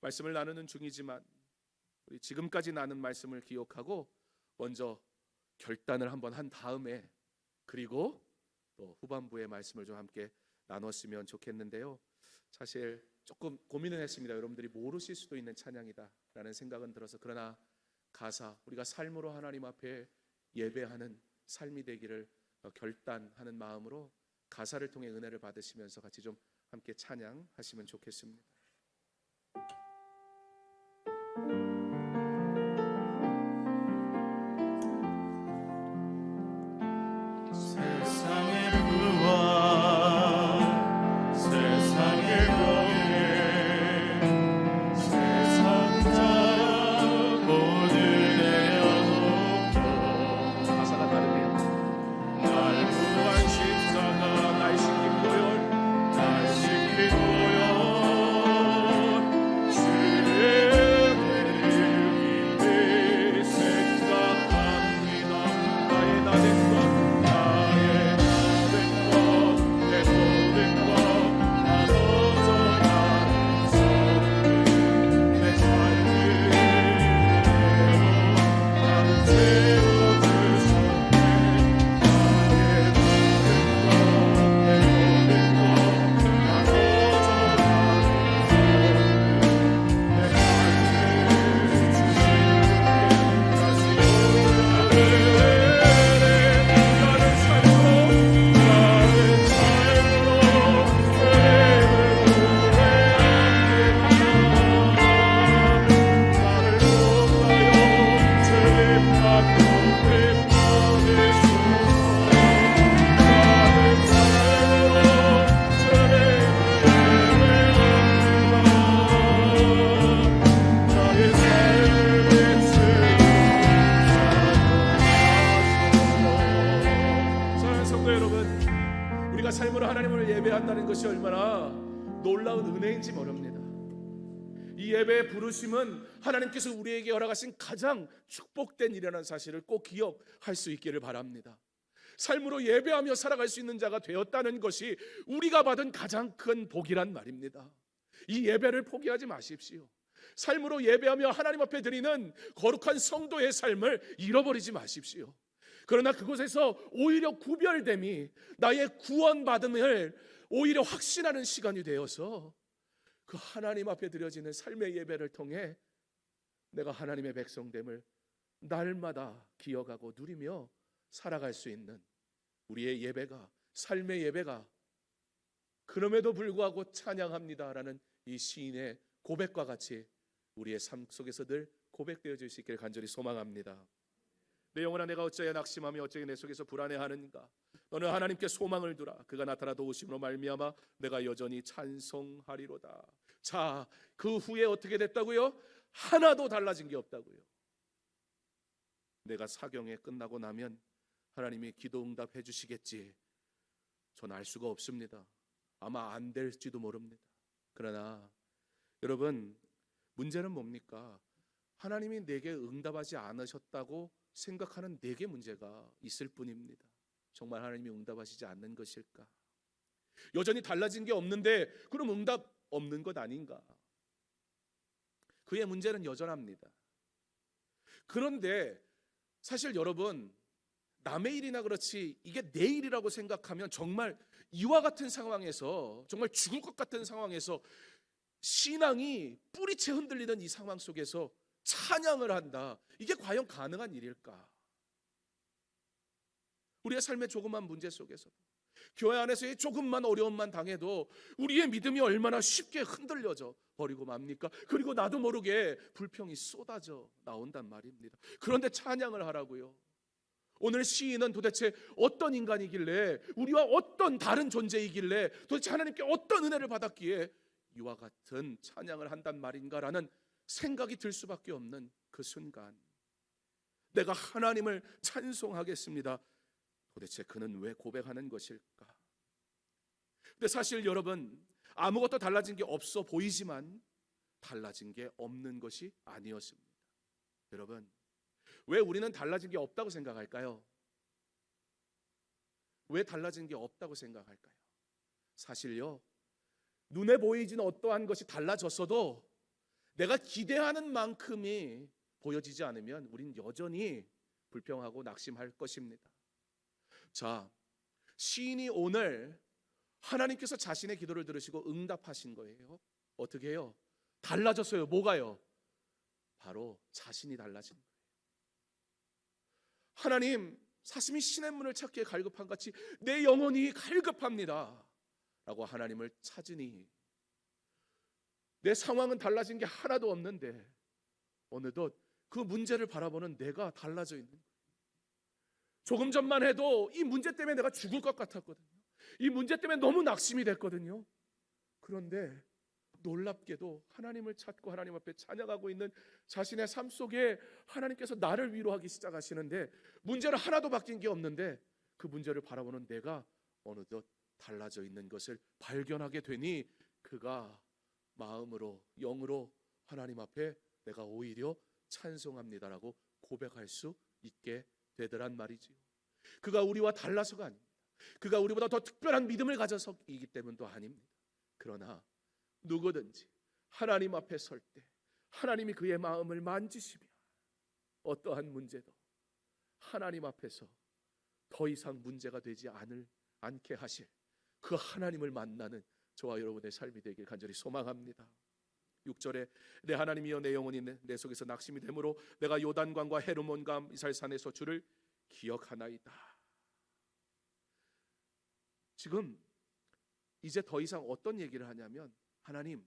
말씀을 나누는 중이지만 우리 지금까지 나눈 말씀을 기억하고 먼저 결단을 한번 한 다음에 그리고 또 후반부의 말씀을 좀 함께 나눴으면 좋겠는데요. 사실 조금 고민을 했습니다. 여러분들이 모르실 수도 있는 찬양이다라는 생각은 들어서, 그러나 가사, 우리가 삶으로 하나님 앞에 예배하는 삶이 되기를 결단하는 마음으로 가사를 통해 은혜를 받으시면서 같이 좀 함께 찬양하시면 좋겠습니다. 세상의 부와 세상의 명예 세상 자랑 모든 내어놓고 가사가 다르네요. 날 부활 십자가 날 시킨 고열, 날 시킨 고열 주의 은혜를 깊이 생각합니다. 나의 나된 것, 나의 나된 것, 내 모든 것 다 거저나서 내 삶을 나는 세워주셨네. 나의 나된 것, 내 모든 것 다 거저나서 내 삶을 주님께 다시 사랑하는 성도 여러분, 우리가 삶으로 하나님을 예배한다는 것이 얼마나 놀라운 은혜인지 모릅니다. 이 예배의 부르심은 하나님께서 우리에게 허락하신 가장 축복된 일이라는 사실을 꼭 기억할 수 있기를 바랍니다. 삶으로 예배하며 살아갈 수 있는 자가 되었다는 것이 우리가 받은 가장 큰 복이란 말입니다. 이 예배를 포기하지 마십시오. 삶으로 예배하며 하나님 앞에 드리는 거룩한 성도의 삶을 잃어버리지 마십시오. 그러나 그곳에서 오히려 구별됨이 나의 구원받음을 오히려 확신하는 시간이 되어서 그 하나님 앞에 드려지는 삶의 예배를 통해 내가 하나님의 백성됨을 날마다 기억하고 누리며 살아갈 수 있는 우리의 예배가, 삶의 예배가 그럼에도 불구하고 찬양합니다라는 이 시인의 고백과 같이 우리의 삶 속에서 늘 고백되어질 수 있기를 간절히 소망합니다. 내 영혼아, 내가 어찌하여 낙심하며 어찌하여 내 속에서 불안해하는가? 너는 하나님께 소망을 두라. 그가 나타나 도우심으로 말미암아 내가 여전히 찬송하리로다. 자, 그 후에 어떻게 됐다고요? 하나도 달라진 게 없다고요. 내가 사경에 끝나고 나면 하나님이 기도 응답해 주시겠지, 전 알 수가 없습니다. 아마 안 될지도 모릅니다. 그러나 여러분, 문제는 뭡니까? 하나님이 내게 응답하지 않으셨다고 생각하는 내게 문제가 있을 뿐입니다. 정말 하나님이 응답하시지 않는 것일까? 여전히 달라진 게 없는데 그럼 응답 없는 것 아닌가? 그의 문제는 여전합니다. 그런데 사실 여러분, 남의 일이나 그렇지 이게 내 일이라고 생각하면 정말 이와 같은 상황에서, 정말 죽을 것 같은 상황에서 신앙이 뿌리채 흔들리는 이 상황 속에서 찬양을 한다, 이게 과연 가능한 일일까? 우리의 삶의 조그만 문제 속에서 교회 안에서의 조금만 어려움만 당해도 우리의 믿음이 얼마나 쉽게 흔들려져 버리고 맙니까? 그리고 나도 모르게 불평이 쏟아져 나온단 말입니다. 그런데 찬양을 하라고요. 오늘 시인은 도대체 어떤 인간이길래, 우리와 어떤 다른 존재이길래, 도대체 하나님께 어떤 은혜를 받았기에 이와 같은 찬양을 한단 말인가라는 생각이 들 수밖에 없는 그 순간, 내가 하나님을 찬송하겠습니다. 도대체 그는 왜 고백하는 것일까? 근데 사실 여러분, 아무것도 달라진 게 없어 보이지만 달라진 게 없는 것이 아니었습니다. 여러분, 왜 우리는 달라진 게 없다고 생각할까요? 왜 달라진 게 없다고 생각할까요? 사실요, 눈에 보이지는 어떠한 것이 달라졌어도 내가 기대하는 만큼이 보여지지 않으면 우린 여전히 불평하고 낙심할 것입니다. 자, 시인이 오늘 하나님께서 자신의 기도를 들으시고 응답하신 거예요. 어떻게 해요? 달라졌어요. 뭐가요? 바로 자신이 달라진 거예요. 하나님, 사슴이 신의 문을 찾기에 갈급한 같이 내 영혼이 갈급합니다 라고 하나님을 찾으니 내 상황은 달라진 게 하나도 없는데 어느덧 그 문제를 바라보는 내가 달라져 있는 거예요. 조금 전만 해도 이 문제 때문에 내가 죽을 것 같았거든요. 이 문제 때문에 너무 낙심이 됐거든요. 그런데 놀랍게도 하나님을 찾고 하나님 앞에 찬양하고 있는 자신의 삶 속에 하나님께서 나를 위로하기 시작하시는데 문제는 하나도 바뀐 게 없는데 그 문제를 바라보는 내가 어느덧 달라져 있는 것을 발견하게 되니 그가 마음으로 영으로 하나님 앞에 내가 오히려 찬송합니다라고 고백할 수 있게 되더란 말이지요. 그가 우리와 달라서가 아닙니다. 그가 우리보다 더 특별한 믿음을 가져서이기 때문도 아닙니다. 그러나 누구든지 하나님 앞에 설 때 하나님이 그의 마음을 만지시면 어떠한 문제도 하나님 앞에서 더 이상 문제가 되지 않게 하실 그 하나님을 만나는 저와 여러분의 삶이 되길 간절히 소망합니다. 6절에 내 하나님이여 내 영혼이 내 속에서 낙심이 되므로 내가 요단강과 헤르몬과 이살산에서 주를 기억하나이다. 지금 이제 더 이상 어떤 얘기를 하냐면 하나님,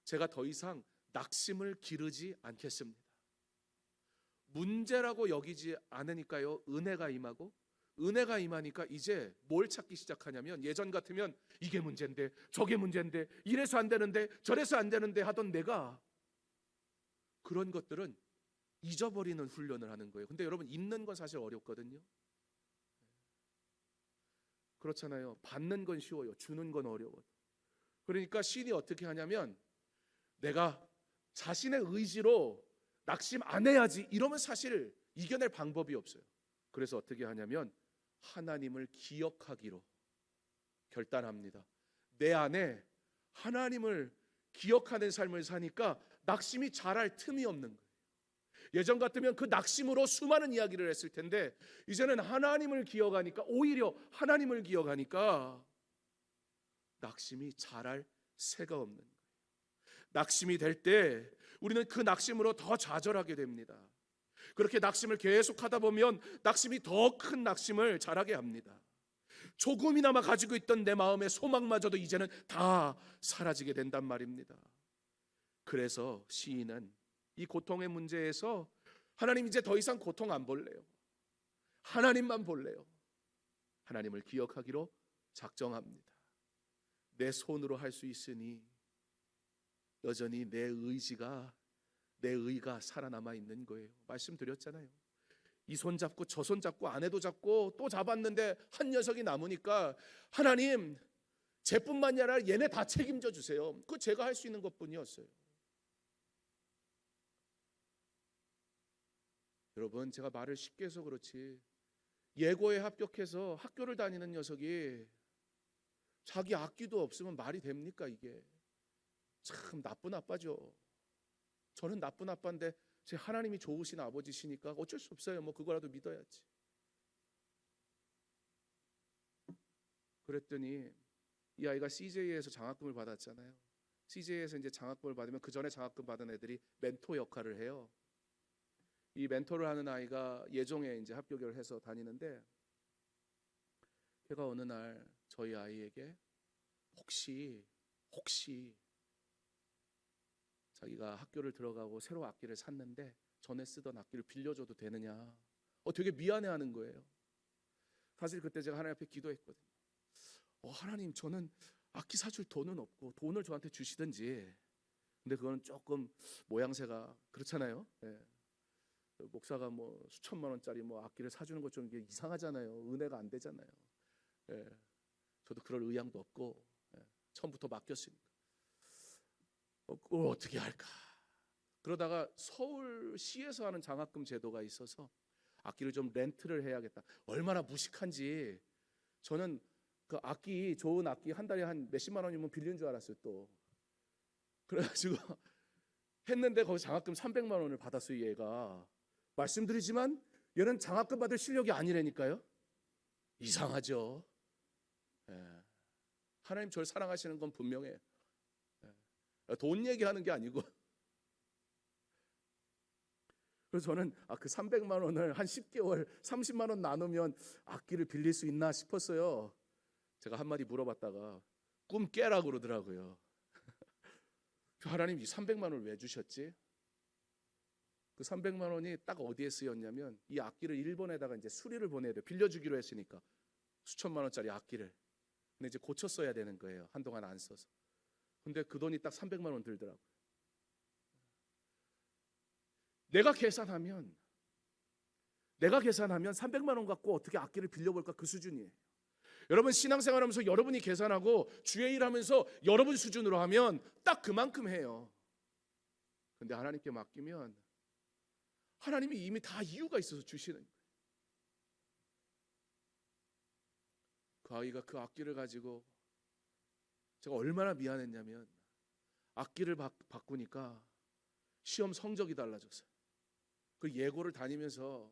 제가 더 이상 낙심을 기르지 않겠습니다. 문제라고 여기지 않으니까요, 은혜가 임하고 은혜가 임하니까 이제 뭘 찾기 시작하냐면 예전 같으면 이게 문제인데 저게 문제인데 이래서 안 되는데 저래서 안 되는데 하던 내가 그런 것들은 잊어버리는 훈련을 하는 거예요. 근데 여러분, 잊는 건 사실 어렵거든요. 그렇잖아요. 받는 건 쉬워요. 주는 건 어려워요. 그러니까 시인이 어떻게 하냐면 내가 자신의 의지로 낙심 안 해야지 이러면 사실 이겨낼 방법이 없어요. 그래서 어떻게 하냐면 하나님을 기억하기로 결단합니다. 내 안에 하나님을 기억하는 삶을 사니까 낙심이 자랄 틈이 없는 거예요. 예전 같으면 그 낙심으로 수많은 이야기를 했을 텐데 이제는 하나님을 기억하니까, 오히려 하나님을 기억하니까 낙심이 자랄 새가 없는 거예요. 낙심이 될 때 우리는 그 낙심으로 더 좌절하게 됩니다. 그렇게 낙심을 계속하다 보면 낙심이 더 큰 낙심을 자라게 합니다. 조금이나마 가지고 있던 내 마음의 소망마저도 이제는 다 사라지게 된단 말입니다. 그래서 시인은 이 고통의 문제에서 하나님, 이제 더 이상 고통 안 볼래요. 하나님만 볼래요. 하나님을 기억하기로 작정합니다. 내 손으로 할 수 있으니 여전히 내 의가 살아남아 있는 거예요. 말씀드렸잖아요. 이 손 잡고 저 손 잡고 아내도 잡고 또 잡았는데 한 녀석이 남으니까 하나님, 쟤뿐만이 아니라 얘네 다 책임져 주세요. 그거 제가 할 수 있는 것뿐이었어요. 여러분, 제가 말을 쉽게 해서 그렇지 예고에 합격해서 학교를 다니는 녀석이 자기 악기도 없으면 말이 됩니까? 이게 참 나쁜 아빠죠. 저는 나쁜 아빠인데 제 하나님이 좋으신 아버지시니까 어쩔 수 없어요. 뭐 그거라도 믿어야지. 그랬더니 이 아이가 CJ에서 장학금을 받았잖아요. CJ에서 이제 장학금을 받으면 그 전에 장학금 받은 애들이 멘토 역할을 해요. 이 멘토를 하는 아이가 예종에 이제 합격을 해서 다니는데 제가 어느 날 저희 아이에게 혹시 자기가 학교를 들어가고 새로 악기를 샀는데 전에 쓰던 악기를 빌려줘도 되느냐, 되게 미안해하는 거예요. 사실 그때 제가 하나님 앞에 기도했거든요. 하나님, 저는 악기 사줄 돈은 없고 돈을 저한테 주시든지. 근데 그거는 조금 모양새가 그렇잖아요. 예. 목사가 뭐 수천만 원짜리 뭐 악기를 사주는 것 좀 이상하잖아요. 은혜가 안 되잖아요. 예. 저도 그럴 의향도 없고, 예. 처음부터 맡겼으니까 그걸 어떻게 할까. 그러다가 서울시에서 하는 장학금 제도가 있어서 악기를 좀 렌트를 해야겠다. 얼마나 무식한지. 저는 그 악기, 좋은 악기 한 달에 한 몇십만 원이면 빌린 줄 알았어요. 또 그래가지고 했는데 거기 장학금 300만 원을 받았어요. 얘가. 말씀드리지만 얘는 장학금 받을 실력이 아니라니까요. 이상하죠. 예. 하나님 저를 사랑하시는 건 분명해요. 예. 돈 얘기하는 게 아니고. 그래서 저는 그 300만 원을 한 10개월 30만 원 나누면 악기를 빌릴 수 있나 싶었어요. 제가 한마디 물어봤다가 꿈 깨라 그러더라고요. 하나님, 이 300만 원을 왜 주셨지? 그 300만 원이 딱 어디에 쓰였냐면 이 악기를 일본에다가 이제 수리를 보내야 돼요. 빌려주기로 했으니까 수천만 원짜리 악기를. 근데 이제 고쳐 써야 되는 거예요. 한동안 안 써서. 근데 그 돈이 딱 300만 원 들더라고요. 내가 계산하면 300만 원 갖고 어떻게 악기를 빌려볼까, 그 수준이에요. 여러분, 신앙생활하면서 여러분이 계산하고 주의 일하면서 여러분 수준으로 하면 딱 그만큼 해요. 근데 하나님께 맡기면 하나님이 이미 다 이유가 있어서 주시는 거예요. 그 아이가 그 악기를 가지고 제가 얼마나 미안했냐면 악기를 바꾸니까 시험 성적이 달라졌어요. 그 예고를 다니면서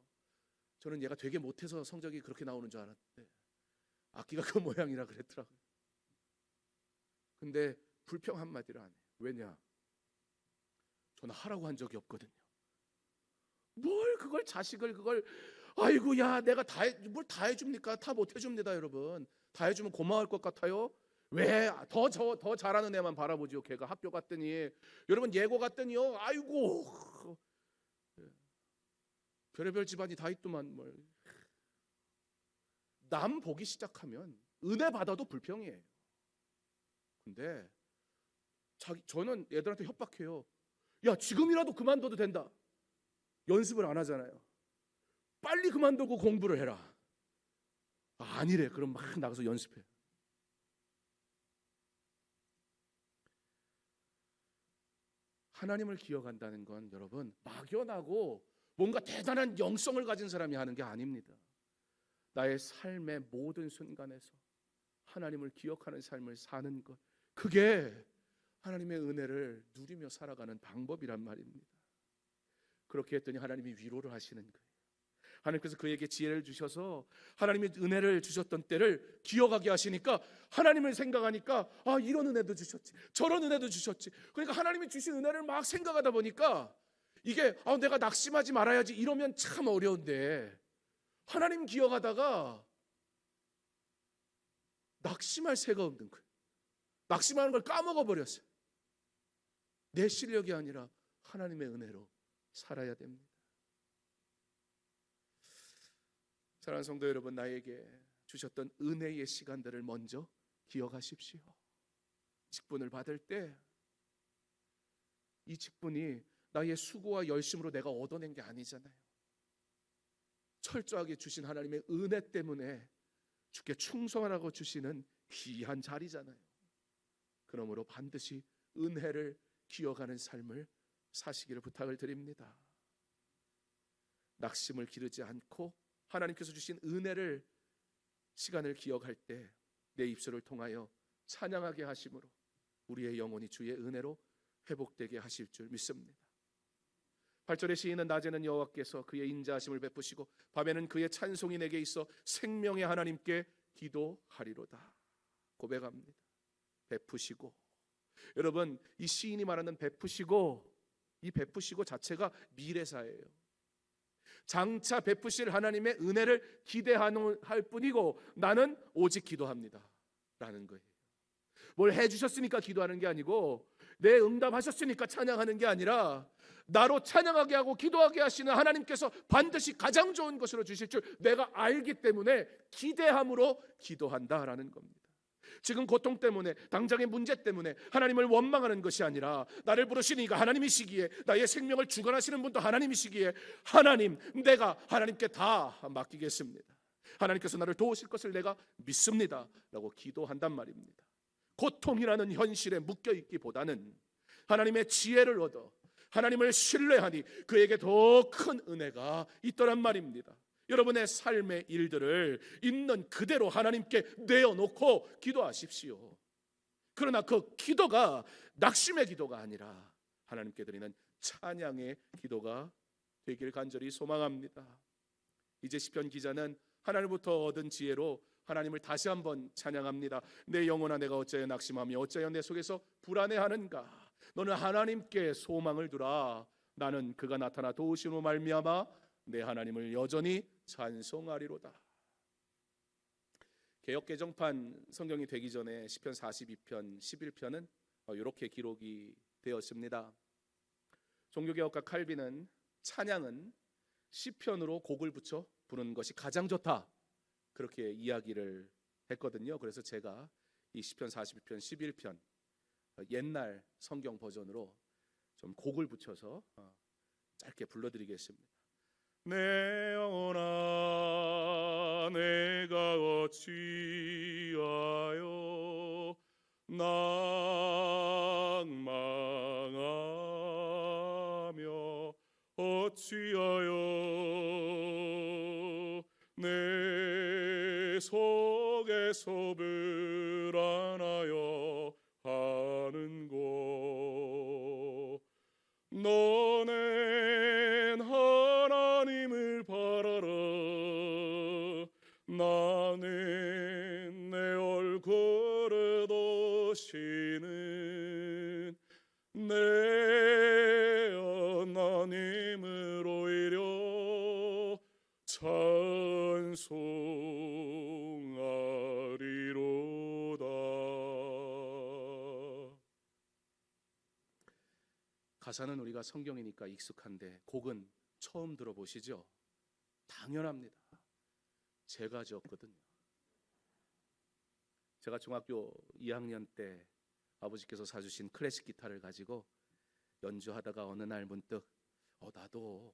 저는 얘가 되게 못해서 성적이 그렇게 나오는 줄 알았는데 악기가 그 모양이라 그랬더라고요. 근데 불평 한마디를 안 해요. 왜냐? 저는 하라고 한 적이 없거든요. 뭘 그걸, 자식을 그걸, 아이고 야 내가 뭘 다 해줍니까? 다 못 해줍니다. 여러분, 다 해주면 고마울 것 같아요. 왜 더 잘하는 애만 바라보지요. 걔가 학교 갔더니, 여러분 예고 갔더니요, 아이고 별의별 집안이 다 있더만 뭘. 남 보기 시작하면 은혜 받아도 불평이에요. 근데 저는 애들한테 협박해요. 야 지금이라도 그만둬도 된다. 연습을 안 하잖아요. 빨리 그만두고 공부를 해라. 아니래. 그럼 막 나가서 연습해. 하나님을 기억한다는 건 여러분 막연하고 뭔가 대단한 영성을 가진 사람이 하는 게 아닙니다. 나의 삶의 모든 순간에서 하나님을 기억하는 삶을 사는 것, 그게 하나님의 은혜를 누리며 살아가는 방법이란 말입니다. 그렇게 했더니 하나님이 위로를 하시는 거예요. 하나님께서 그에게 지혜를 주셔서 하나님의 은혜를 주셨던 때를 기억하게 하시니까 하나님을 생각하니까 이런 은혜도 주셨지, 저런 은혜도 주셨지. 그러니까 하나님이 주신 은혜를 막 생각하다 보니까 이게 내가 낙심하지 말아야지 이러면 참 어려운데, 하나님 기억하다가 낙심할 새가 없는 거예요. 낙심하는 걸 까먹어 버렸어요. 내 실력이 아니라 하나님의 은혜로 살아야 됩니다. 사랑하는 성도 여러분, 나에게 주셨던 은혜의 시간들을 먼저 기억하십시오. 직분을 받을 때 이 직분이 나의 수고와 열심으로 내가 얻어낸 게 아니잖아요. 철저하게 주신 하나님의 은혜 때문에 주께 충성하라고 주시는 귀한 자리잖아요. 그러므로 반드시 은혜를 기억하는 삶을 사시기를 부탁을 드립니다. 낙심을 기르지 않고 하나님께서 주신 은혜를, 시간을 기억할 때 내 입술을 통하여 찬양하게 하심으로 우리의 영혼이 주의 은혜로 회복되게 하실 줄 믿습니다. 8절의 시인은 낮에는 여호와께서 그의 인자하심을 베푸시고 밤에는 그의 찬송이 내게 있어 생명의 하나님께 기도하리로다. 고백합니다. 베푸시고. 여러분, 이 시인이 말하는 베푸시고, 이 베푸시고 자체가 미래사예요. 장차 베푸실 하나님의 은혜를 기대할 뿐이고 나는 오직 기도합니다 라는 거예요. 뭘 해주셨으니까 기도하는 게 아니고 내 응답하셨으니까 찬양하는 게 아니라 나로 찬양하게 하고 기도하게 하시는 하나님께서 반드시 가장 좋은 것으로 주실 줄 내가 알기 때문에 기대함으로 기도한다라는 겁니다. 지금 고통 때문에 당장의 문제 때문에 하나님을 원망하는 것이 아니라 나를 부르시니까 하나님이시기에 나의 생명을 주관하시는 분도 하나님이시기에 하나님 내가 하나님께 다 맡기겠습니다. 하나님께서 나를 도우실 것을 내가 믿습니다 라고 기도한단 말입니다. 고통이라는 현실에 묶여있기보다는 하나님의 지혜를 얻어 하나님을 신뢰하니 그에게 더 큰 은혜가 있더란 말입니다. 여러분의 삶의 일들을 있는 그대로 하나님께 내어놓고 기도하십시오. 그러나 그 기도가 낙심의 기도가 아니라 하나님께 드리는 찬양의 기도가 되길 간절히 소망합니다. 이제 시편 기자는 하나님부터 얻은 지혜로 하나님을 다시 한번 찬양합니다. 내 영혼아 내가 어찌하여 낙심하며 어찌하여 내 속에서 불안해하는가. 너는 하나님께 소망을 두라. 나는 그가 나타나 도우심으로 말미암아 내 하나님을 여전히 찬송하리로다. 개역 개정판 성경이 되기 전에 시편 42편 11편은 이렇게 기록이 되었습니다. 종교개혁가 칼빈은 찬양은 시편으로 곡을 붙여 부르는 것이 가장 좋다 그렇게 이야기를 했거든요. 그래서 제가 이 시편 42편 11편 옛날 성경 버전으로 좀 곡을 붙여서 짧게 불러드리겠습니다. 내 영혼아 내가 어찌하여 낭망하며 어찌하여 내 속에서 불안하여 하는고. 너는 하나님을 바라라. 나는 내 얼굴을 도시는 내 하나님을 오히려 찬송하리로다. 가사는 우리가 성경이니까 익숙한데 곡은 처음 들어보시죠? 당연합니다. 제가 지었거든요. 제가 중학교 2학년 때 아버지께서 사주신 클래식 기타를 가지고 연주하다가 어느 날 문득 나도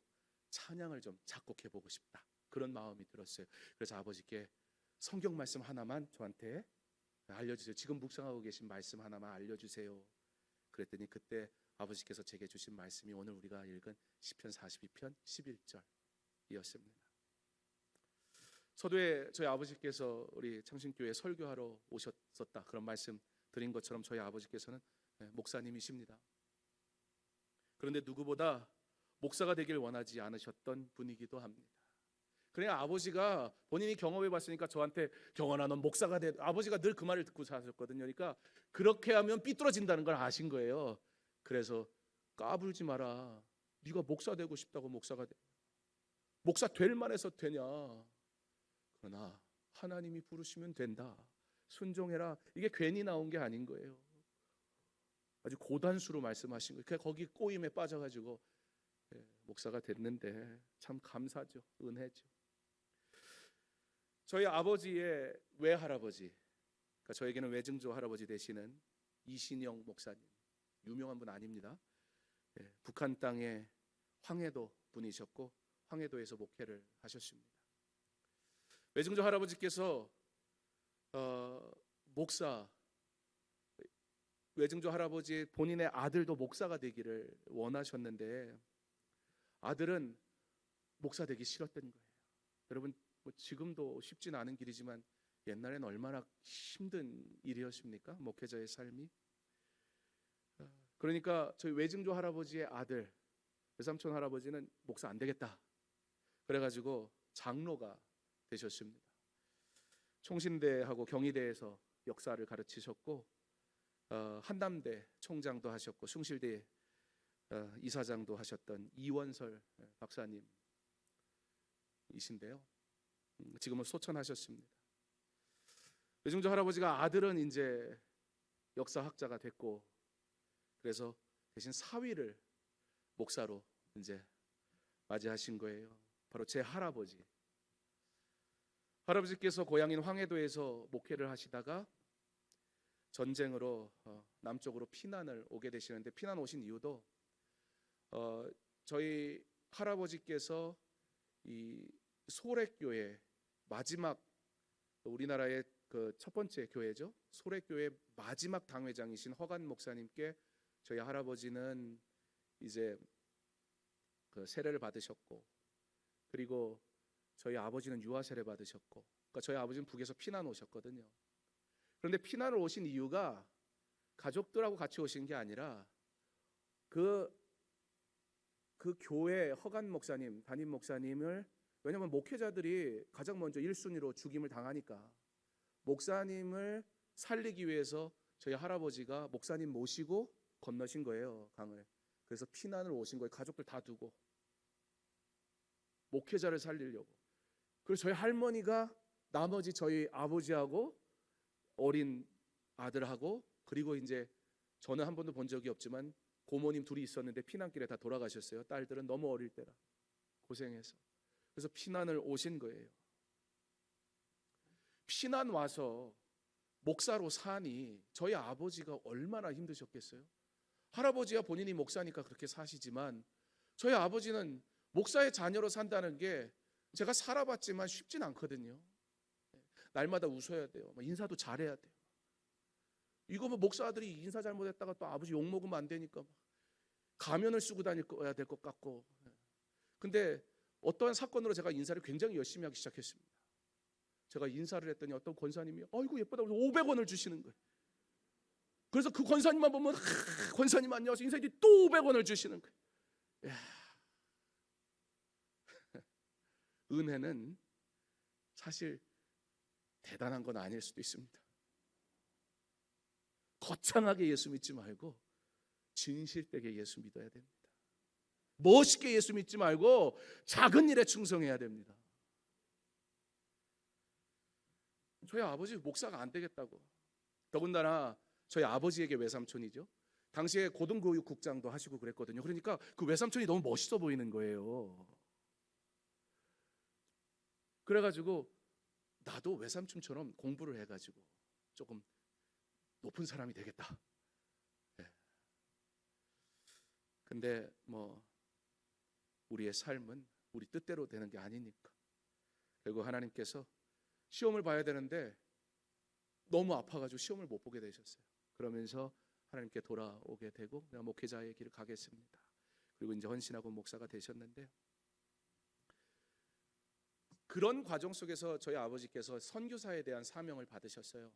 찬양을 좀 작곡해보고 싶다 그런 마음이 들었어요. 그래서 아버지께 성경 말씀 하나만 저한테 알려주세요. 지금 묵상하고 계신 말씀 하나만 알려주세요. 그랬더니 그때 아버지께서 제게 주신 말씀이 오늘 우리가 읽은 시편 42편 11절이었습니다. 서두에 저희 아버지께서 우리 창신교회 설교하러 오셨었다 그런 말씀 드린 것처럼 저희 아버지께서는 목사님이십니다. 그런데 누구보다 목사가 되길 원하지 않으셨던 분이기도 합니다. 그러니까 아버지가 본인이 경험해 봤으니까 저한테 경원아 넌 목사가 돼. 아버지가 늘 그 말을 듣고 사셨거든요. 그러니까 그렇게 하면 삐뚤어진다는 걸 아신 거예요. 그래서 까불지 마라. 네가 목사 되고 싶다고 목사가 돼. 목사 될 만해서 되냐. 그러나 하나님이 부르시면 된다. 순종해라. 이게 괜히 나온 게 아닌 거예요. 아주 고단수로 말씀하신 거예요. 거기 꼬임에 빠져가지고 목사가 됐는데 참 감사죠. 은혜죠. 저희 아버지의 외할아버지, 그러니까 저에게는 외증조 할아버지 되시는 이신영 목사님, 유명한 분 아닙니다. 북한 땅의 황해도 분이셨고 황해도에서 목회를 하셨습니다. 외증조 할아버지께서 외증조 할아버지 본인의 아들도 목사가 되기를 원하셨는데 아들은 목사 되기 싫었던 거예요. 여러분 지금도 쉽진 않은 길이지만 옛날엔 얼마나 힘든 일이었습니까? 목회자의 삶이. 그러니까 저희 외증조 할아버지의 아들 외삼촌 할아버지는 목사 안 되겠다 그래가지고 장로가 되셨습니다. 총신대하고 경희대에서 역사를 가르치셨고 한남대 총장도 하셨고 숭실대 이사장도 하셨던 이원설 박사님, 분이신데요. 지금은 소천하셨습니다. 외증조 할아버지가 아들은 이제 역사학자가 됐고, 그래서 대신 사위를 목사로 이제 맞이하신 거예요. 바로 제 할아버지께서 고향인 황해도에서 목회를 하시다가 전쟁으로 남쪽으로 피난을 오게 되시는데, 피난 오신 이유도 저희 할아버지께서 이 소렉교회 마지막, 우리나라의 그 첫 번째 교회죠, 소렉교회 마지막 당회장이신 허간 목사님께 저희 할아버지는 이제 그 세례를 받으셨고, 그리고 저희 아버지는 유아 세례 받으셨고, 그러니까 저희 아버지는 북에서 피난 오셨거든요. 그런데 피난을 오신 이유가 가족들하고 같이 오신 게 아니라 그 교회 허간 목사님, 담임 목사님을, 왜냐하면 목회자들이 가장 먼저 1순위로 죽임을 당하니까 목사님을 살리기 위해서 저희 할아버지가 목사님 모시고 건너신 거예요, 강을. 그래서 피난을 오신 거예요. 가족들 다 두고 목회자를 살리려고. 그래서 저희 할머니가 나머지 저희 아버지하고 어린 아들하고, 그리고 이제 저는 한 번도 본 적이 없지만 고모님 둘이 있었는데 피난길에 다 돌아가셨어요. 딸들은 너무 어릴 때라 고생해서. 그래서 피난을 오신 거예요. 피난 와서 목사로 사니 저희 아버지가 얼마나 힘드셨겠어요. 할아버지야 본인이 목사니까 그렇게 사시지만 저희 아버지는 목사의 자녀로 산다는 게 제가 살아봤지만 쉽진 않거든요. 날마다 웃어야 돼요. 인사도 잘해야 돼요. 이거 뭐 목사들이 인사 잘못했다가 또 아버지 욕 먹으면 안 되니까 가면을 쓰고 다녀야 될 것 같고. 근데 어떠한 사건으로 제가 인사를 굉장히 열심히 하기 시작했습니다. 제가 인사를 했더니 어떤 권사님이 아이고 예쁘다고 500원을 주시는 거예요. 그래서 그 권사님만 보면 권사님 안녕하세요 인사했더니 또 500원을 주시는 거예요. 이야. 은혜는 사실 대단한 건 아닐 수도 있습니다. 거창하게 예수 믿지 말고 진실되게 예수 믿어야 됩니다. 멋있게 예수 믿지 말고 작은 일에 충성해야 됩니다. 저희 아버지 목사가 안 되겠다고. 더군다나 저희 아버지에게 외삼촌이죠. 당시에 고등교육국장도 하시고 그랬거든요. 그러니까 그 외삼촌이 너무 멋있어 보이는 거예요. 그래가지고 나도 외삼촌처럼 공부를 해가지고 조금 높은 사람이 되겠다. 네. 근데 뭐 우리의 삶은 우리 뜻대로 되는 게 아니니까 결국 하나님께서 시험을 봐야 되는데 너무 아파가지고 시험을 못 보게 되셨어요. 그러면서 하나님께 돌아오게 되고 내가 목회자의 길을 가겠습니다. 그리고 이제 헌신하고 목사가 되셨는데, 그런 과정 속에서 저희 아버지께서 선교사에 대한 사명을 받으셨어요.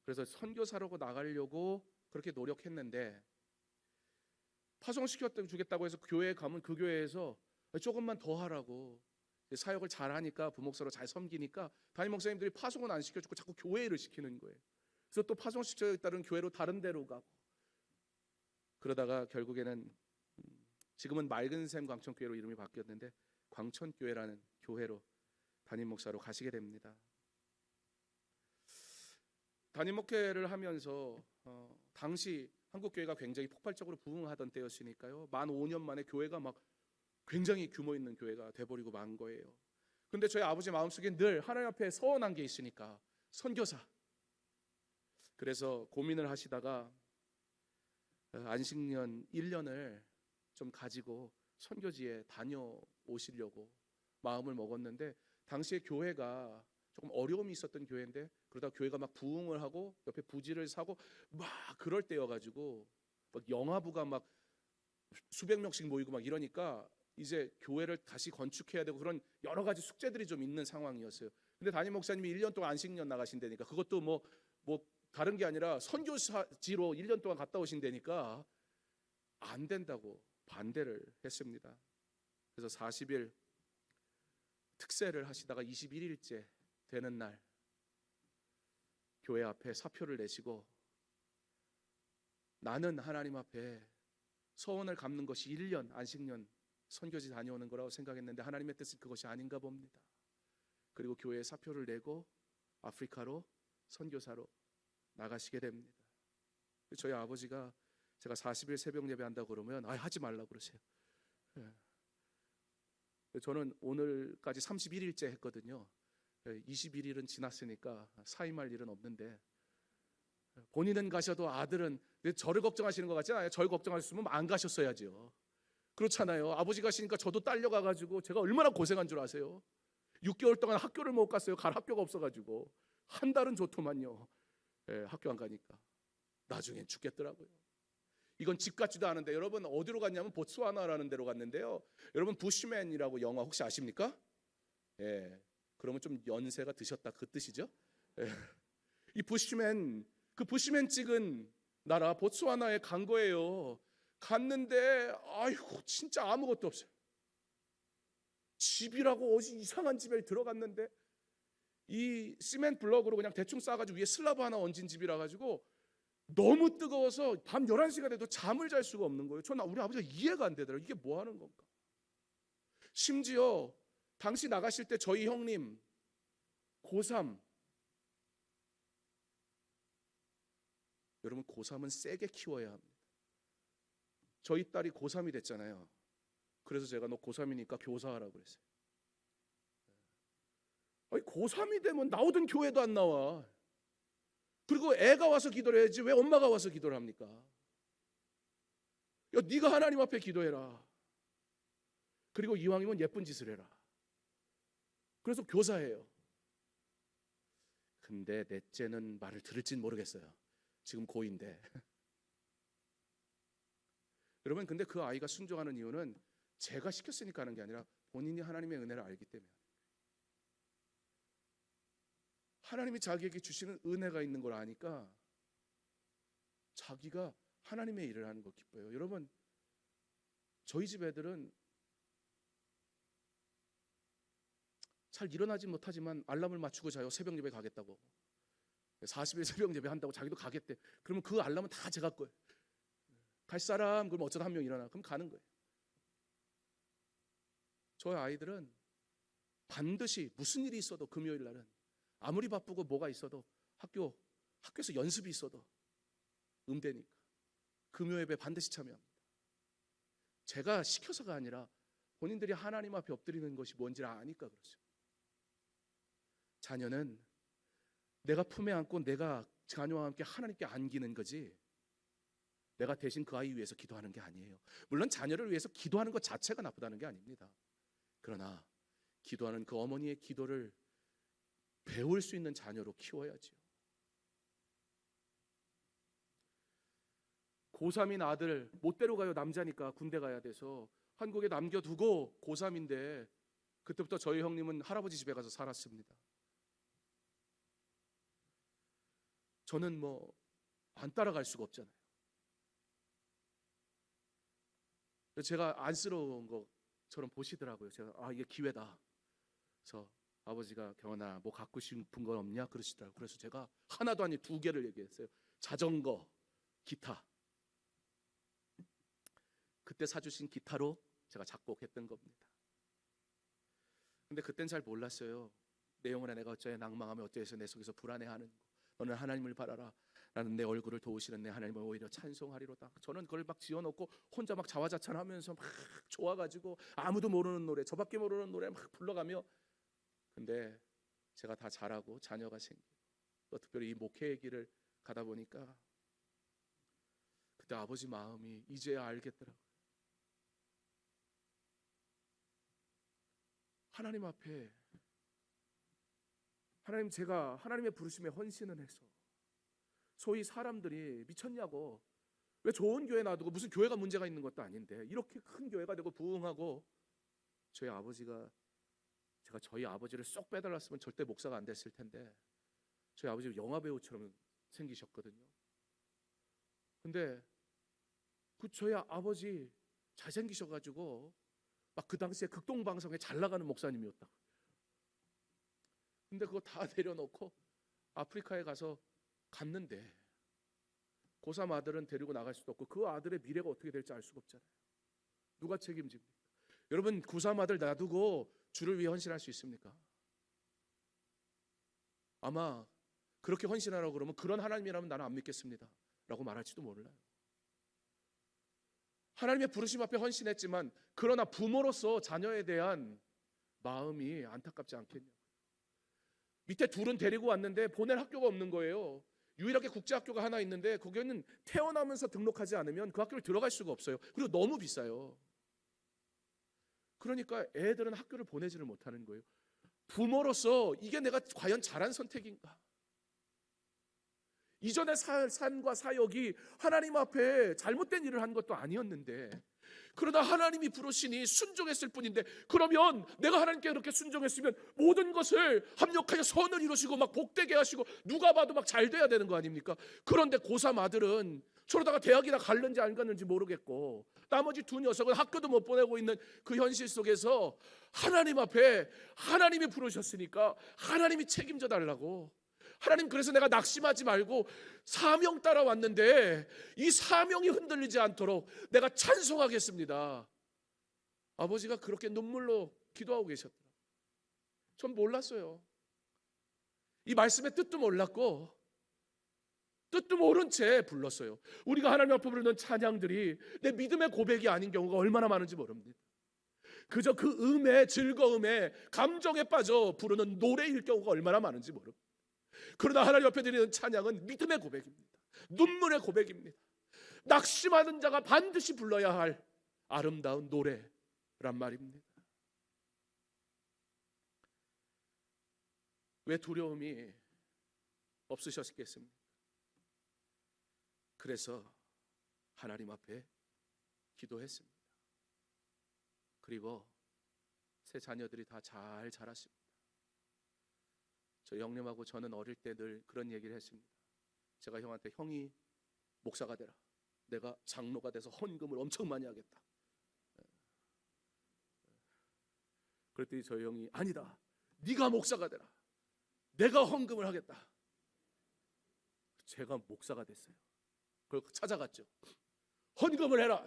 그래서 선교사로 나가려고 그렇게 노력했는데 파송시켜 주겠다고 해서 교회에 가면 그 교회에서 조금만 더 하라고, 사역을 잘하니까 부목사로 잘 섬기니까 담임 목사님들이 파송은 안 시켜주고 자꾸 교회를 시키는 거예요. 그래서 또 파송시켜야겠다는 교회로 다른 데로 가고, 그러다가 결국에는 지금은 맑은샘 광천교회로 이름이 바뀌었는데 광천교회라는 교회로 담임 목사로 가시게 됩니다. 담임 목회를 하면서 당시 한국교회가 굉장히 폭발적으로 부흥하던 때였으니까요. 만 5년 만에 교회가 막 굉장히 규모 있는 교회가 돼버리고 만 거예요. 근데 저희 아버지 마음속에 늘 하나님 앞에 서원한 게 있으니까 선교사. 그래서 고민을 하시다가 안식년 1년을 좀 가지고 선교지에 다녀오시려고 마음을 먹었는데, 당시에 교회가 조금 어려움이 있었던 교회인데 그러다 교회가 막 부흥을 하고 옆에 부지를 사고 막 그럴 때여가지고 막 영화부가 막 수백 명씩 모이고 막 이러니까 이제 교회를 다시 건축해야 되고 그런 여러 가지 숙제들이 좀 있는 상황이었어요. 근데 담임 목사님이 1년 동안 안식년 나가신다니까, 그것도 뭐 다른 게 아니라 선교지로 1년 동안 갔다 오신다니까 안 된다고 반대를 했습니다. 그래서 40일 특세를 하시다가 21일째 되는 날 교회 앞에 사표를 내시고, 나는 하나님 앞에 서원을 갚는 것이 1년 안식년 선교지 다녀오는 거라고 생각했는데 하나님의 뜻은 그것이 아닌가 봅니다. 그리고 교회에 사표를 내고 아프리카로 선교사로 나가시게 됩니다. 저희 아버지가 제가 40일 새벽 예배 한다고 그러면 하지 말라고 그러세요. 저는 오늘까지 31일째 했거든요. 21일은 지났으니까 사임할 일은 없는데, 본인은 가셔도 아들은 저를 걱정하시는 것 같지 않아요? 저를 걱정하셨으면 안 가셨어야죠. 그렇잖아요. 아버지 가시니까 저도 딸려가가지고 제가 얼마나 고생한 줄 아세요? 6개월 동안 학교를 못 갔어요. 갈 학교가 없어가지고. 한 달은 좋더만요. 학교 안 가니까. 나중엔 죽겠더라고요. 이건 집 같지도 않은데, 여러분 어디로 갔냐면 보츠와나라는 데로 갔는데요. 여러분 부시맨이라고 영화 혹시 아십니까? 그러면 좀 연세가 드셨다 그 뜻이죠. 이 부시맨, 그 부시맨 찍은 나라 보츠와나에 간 거예요. 갔는데 아이고 진짜 아무것도 없어요. 집이라고 어디 이상한 집에 들어갔는데 이 시멘트 블럭으로 그냥 대충 싸가지고 위에 슬라브 하나 얹은 집이라 가지고 너무 뜨거워서 밤 11시가 돼도 잠을 잘 수가 없는 거예요. 저는 우리 아버지가 이해가 안 되더라고요. 이게 뭐 하는 건가. 심지어 당시 나가실 때 저희 형님 고3, 여러분 고3은 세게 키워야 합니다. 저희 딸이 고3이 됐잖아요. 그래서 제가 너 고3이니까 교사하라고 그랬어요. 아니 고3이 되면 나오던 교회도 안 나와. 그리고 애가 와서 기도를 해야지 왜 엄마가 와서 기도를 합니까? 야, 네가 하나님 앞에 기도해라. 그리고 이왕이면 예쁜 짓을 해라. 그래서 교사해요. 근데 넷째는 말을 들을진 모르겠어요. 지금 고2인데. 여러분 근데 그 아이가 순종하는 이유는 제가 시켰으니까 하는 게 아니라 본인이 하나님의 은혜를 알기 때문에. 하나님이 자기에게 주시는 은혜가 있는 걸 아니까 자기가 하나님의 일을 하는 거 기뻐요. 여러분 저희 집 애들은 잘 일어나지 못하지만 알람을 맞추고 자요. 새벽 예배 가겠다고. 40일 새벽 예배 한다고 자기도 가겠대. 그러면 그 알람은 다 제가 거예요. 갈 사람 그러면 어쩌다 한 명 일어나. 그럼 가는 거예요. 저희 아이들은 반드시 무슨 일이 있어도 금요일 날은 아무리 바쁘고 뭐가 있어도 학교에서 연습이 있어도 음대니까 금요 예배 반드시 참여합니다. 제가 시켜서가 아니라 본인들이 하나님 앞에 엎드리는 것이 뭔지를 아니까 그렇죠. 자녀는 내가 품에 안고 내가 자녀와 함께 하나님께 안기는 거지 내가 대신 그 아이 위해서 기도하는 게 아니에요. 물론 자녀를 위해서 기도하는 것 자체가 나쁘다는 게 아닙니다. 그러나 기도하는 그 어머니의 기도를 배울 수 있는 자녀로 키워야죠. 고3인 아들 못 데려가요. 남자니까 군대 가야 돼서 한국에 남겨두고 고3인데 그때부터 저희 형님은 할아버지 집에 가서 살았습니다. 저는 뭐 안 따라갈 수가 없잖아요. 제가 안쓰러운 것처럼 보시더라고요. 제가 이게 기회다. 그래서 아버지가 경원아 뭐 갖고 싶은 건 없냐 그러시더라고요. 그래서 제가 하나도 아니 2개를 얘기했어요. 자전거, 기타. 그때 사주신 기타로 제가 작곡했던 겁니다. 근데 그땐 잘 몰랐어요. 내용을 내가 어쩌에 낭망하며 어쩌해서 내 속에서 불안해하는 거. 너는 하나님을 바라라. 나는 내 얼굴을 도우시는 내 하나님을 오히려 찬송하리로다. 저는 그걸 막 지어놓고 혼자 막 자화자찬하면서 막 좋아가지고 아무도 모르는 노래, 저밖에 모르는 노래 막 불러가며. 근데 제가 다 자라고 자녀가 생기고 또 특별히 이 목회의 길을 가다 보니까 그때 아버지 마음이 이제야 알겠더라고요. 하나님 앞에 하나님 제가 하나님의 부르심에 헌신을 해서 소위 사람들이 미쳤냐고 왜 좋은 교회 놔두고 무슨 교회가 문제가 있는 것도 아닌데 이렇게 큰 교회가 되고 부흥하고 저희 아버지가 제가 저희 아버지를 쏙 빼달랐으면 절대 목사가 안 됐을 텐데 저희 아버지 영화배우처럼 생기셨거든요. 근데 그 저희 아버지 잘생기셔가지고 막 그 당시에 극동방송에 잘 나가는 목사님이었다. 근데 그거 다 내려놓고 아프리카에 가서 갔는데 고3 아들은 데리고 나갈 수도 없고 그 아들의 미래가 어떻게 될지 알 수가 없잖아요. 누가 책임집니까? 여러분 고3 아들 놔두고 주를 위해 헌신할 수 있습니까? 아마 그렇게 헌신하라고 그러면 그런 하나님이라면 나는 안 믿겠습니다 라고 말할지도 몰라요. 하나님의 부르심 앞에 헌신했지만 그러나 부모로서 자녀에 대한 마음이 안타깝지 않겠냐고. 밑에 둘은 데리고 왔는데 보낼 학교가 없는 거예요. 유일하게 국제학교가 하나 있는데 거기는 태어나면서 등록하지 않으면 그 학교를 들어갈 수가 없어요. 그리고 너무 비싸요. 그러니까 애들은 학교를 보내지를 못하는 거예요. 부모로서 이게 내가 과연 잘한 선택인가? 이전의 삶과 사역이 하나님 앞에 잘못된 일을 한 것도 아니었는데, 그러나 하나님이 부르시니 순종했을 뿐인데, 그러면 내가 하나님께 그렇게 순종했으면 모든 것을 합력하여 선을 이루시고 막 복되게 하시고 누가 봐도 막 잘 돼야 되는 거 아닙니까? 그런데 고3 아들은 저러다가 대학이나 갈는지 안 갔는지 모르겠고, 나머지 두 녀석은 학교도 못 보내고 있는 그 현실 속에서 하나님 앞에 하나님이 부르셨으니까 하나님이 책임져 달라고. 하나님, 그래서 내가 낙심하지 말고 사명 따라왔는데 이 사명이 흔들리지 않도록 내가 찬송하겠습니다. 아버지가 그렇게 눈물로 기도하고 계셨더라. 전 몰랐어요. 이 말씀의 뜻도 몰랐고 뜻도 모른 채 불렀어요. 우리가 하나님 앞에 부르는 찬양들이 내 믿음의 고백이 아닌 경우가 얼마나 많은지 모릅니다. 그저 그 음의 즐거움에 감정에 빠져 부르는 노래일 경우가 얼마나 많은지 모릅니다. 그러나 하나님 앞에 드리는 찬양은 믿음의 고백입니다. 눈물의 고백입니다. 낙심하는 자가 반드시 불러야 할 아름다운 노래란 말입니다. 왜 두려움이 없으셨겠습니까? 그래서 하나님 앞에 기도했습니다. 그리고 새 자녀들이 다 잘 자랐습니다. 저 형님하고 저는 어릴 때 늘 그런 얘기를 했습니다. 제가 형한테, 형이 목사가 되라, 내가 장로가 돼서 헌금을 엄청 많이 하겠다. 그랬더니 저희 형이, 아니다, 네가 목사가 되라, 내가 헌금을 하겠다. 제가 목사가 됐어요. 그걸 찾아갔죠. 헌금을 해라.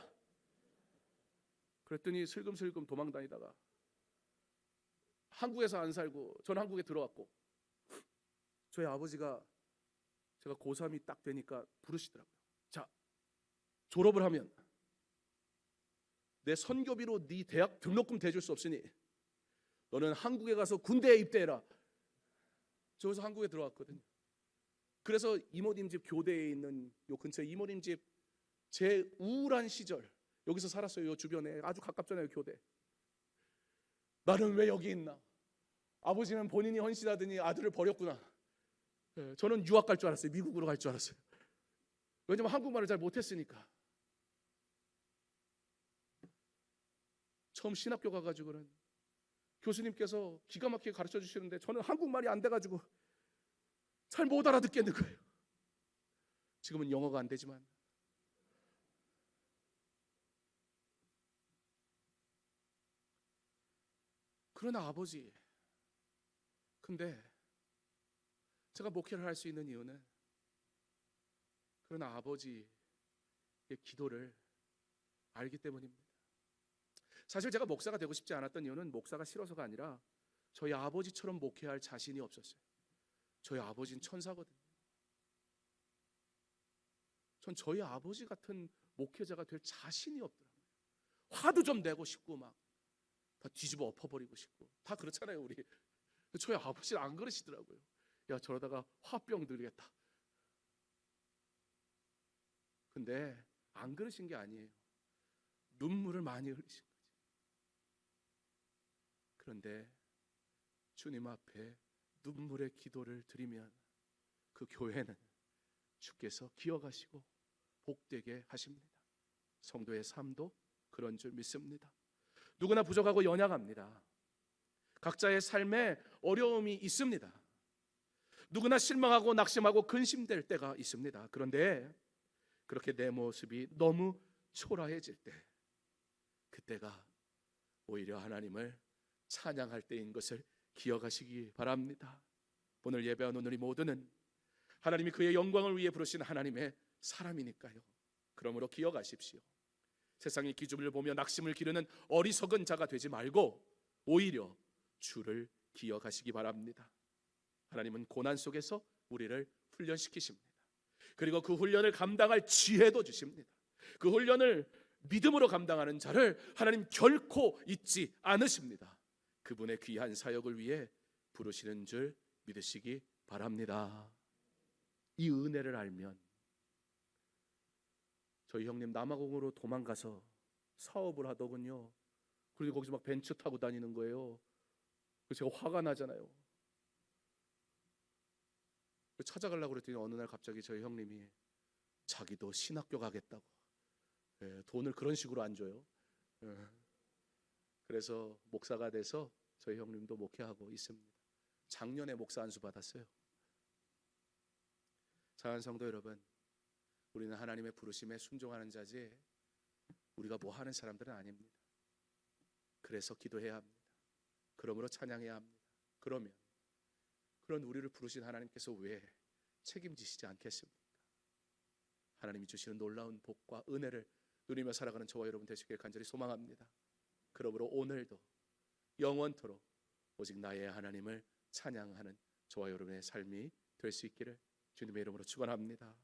그랬더니 슬금슬금 도망 다니다가 한국에서 안 살고 저는 한국에 들어왔고, 저희 아버지가 제가 고3이 딱 되니까 부르시더라고요. 자, 졸업을 하면 내 선교비로 네 대학 등록금 대줄 수 없으니 너는 한국에 가서 군대에 입대해라. 저기서 한국에 들어왔거든요. 그래서 이모님 집 교대에 있는 요 근처에 이모님 집 제 우울한 시절 여기서 살았어요. 요 주변에 아주 가깝잖아요, 교대. 나는 왜 여기 있나? 아버지는 본인이 헌신하더니 아들을 버렸구나. 저는 유학 갈 줄 알았어요. 미국으로 갈 줄 알았어요. 왜냐면 한국말을 잘 못했으니까. 처음 신학교 가가지고는 교수님께서 기가 막히게 가르쳐 주시는데 저는 한국말이 안 돼가지고 잘 못 알아듣겠는 거예요. 지금은 영어가 안 되지만. 그러나 아버지, 근데 제가 목회를 할 수 있는 이유는, 그러나 아버지의 기도를 알기 때문입니다. 사실 제가 목사가 되고 싶지 않았던 이유는 목사가 싫어서가 아니라 저희 아버지처럼 목회할 자신이 없었어요. 저희 아버지는 천사거든요. 전 저희 아버지 같은 목회자가 될 자신이 없더라고요. 화도 좀 내고 싶고 막 다 뒤집어 엎어버리고 싶고 다 그렇잖아요, 우리. 저희 아버지는 안 그러시더라고요. 야, 저러다가 화병 들겠다. 근데 안 그러신 게 아니에요. 눈물을 많이 흘리신 거지. 그런데 주님 앞에 눈물의 기도를 드리면 그 교회는 주께서 기억하시고 복되게 하십니다. 성도의 삶도 그런 줄 믿습니다. 누구나 부족하고 연약합니다. 각자의 삶에 어려움이 있습니다. 누구나 실망하고 낙심하고 근심될 때가 있습니다. 그런데 그렇게 내 모습이 너무 초라해질 때, 그때가 오히려 하나님을 찬양할 때인 것을 기억하시기 바랍니다. 오늘 예배한 우리 모두는 하나님이 그의 영광을 위해 부르신 하나님의 사람이니까요. 그러므로 기억하십시오. 세상의 기준을 보며 낙심을 기르는 어리석은 자가 되지 말고 오히려 주를 기억하시기 바랍니다. 하나님은 고난 속에서 우리를 훈련시키십니다. 그리고 그 훈련을 감당할 지혜도 주십니다. 그 훈련을 믿음으로 감당하는 자를 하나님 결코 잊지 않으십니다. 그분의 귀한 사역을 위해 부르시는 줄 믿으시기 바랍니다. 이 은혜를 알면 저희 형님 남아공으로 도망가서 사업을 하더군요. 그리고 거기서 막 벤츠 타고 다니는 거예요. 그래서 제가 화가 나잖아요. 찾아가려고 그랬더니 어느 날 갑자기 저희 형님이 자기도 신학교 가겠다고, 돈을 그런 식으로 안 줘요. 그래서 목사가 돼서 저희 형님도 목회하고 있습니다. 작년에 목사 안수 받았어요. 사랑하는 성도 여러분, 우리는 하나님의 부르심에 순종하는 자지 우리가 뭐 하는 사람들은 아닙니다. 그래서 기도해야 합니다. 그러므로 찬양해야 합니다. 그러면 그런 우리를 부르신 하나님께서 왜 책임지시지 않겠습니까? 하나님이 주시는 놀라운 복과 은혜를 누리며 살아가는 저와 여러분 되시길 간절히 소망합니다. 그러므로 오늘도 영원토록 오직 나의 하나님을 찬양하는 저와 여러분의 삶이 될 수 있기를 주님의 이름으로 축원합니다.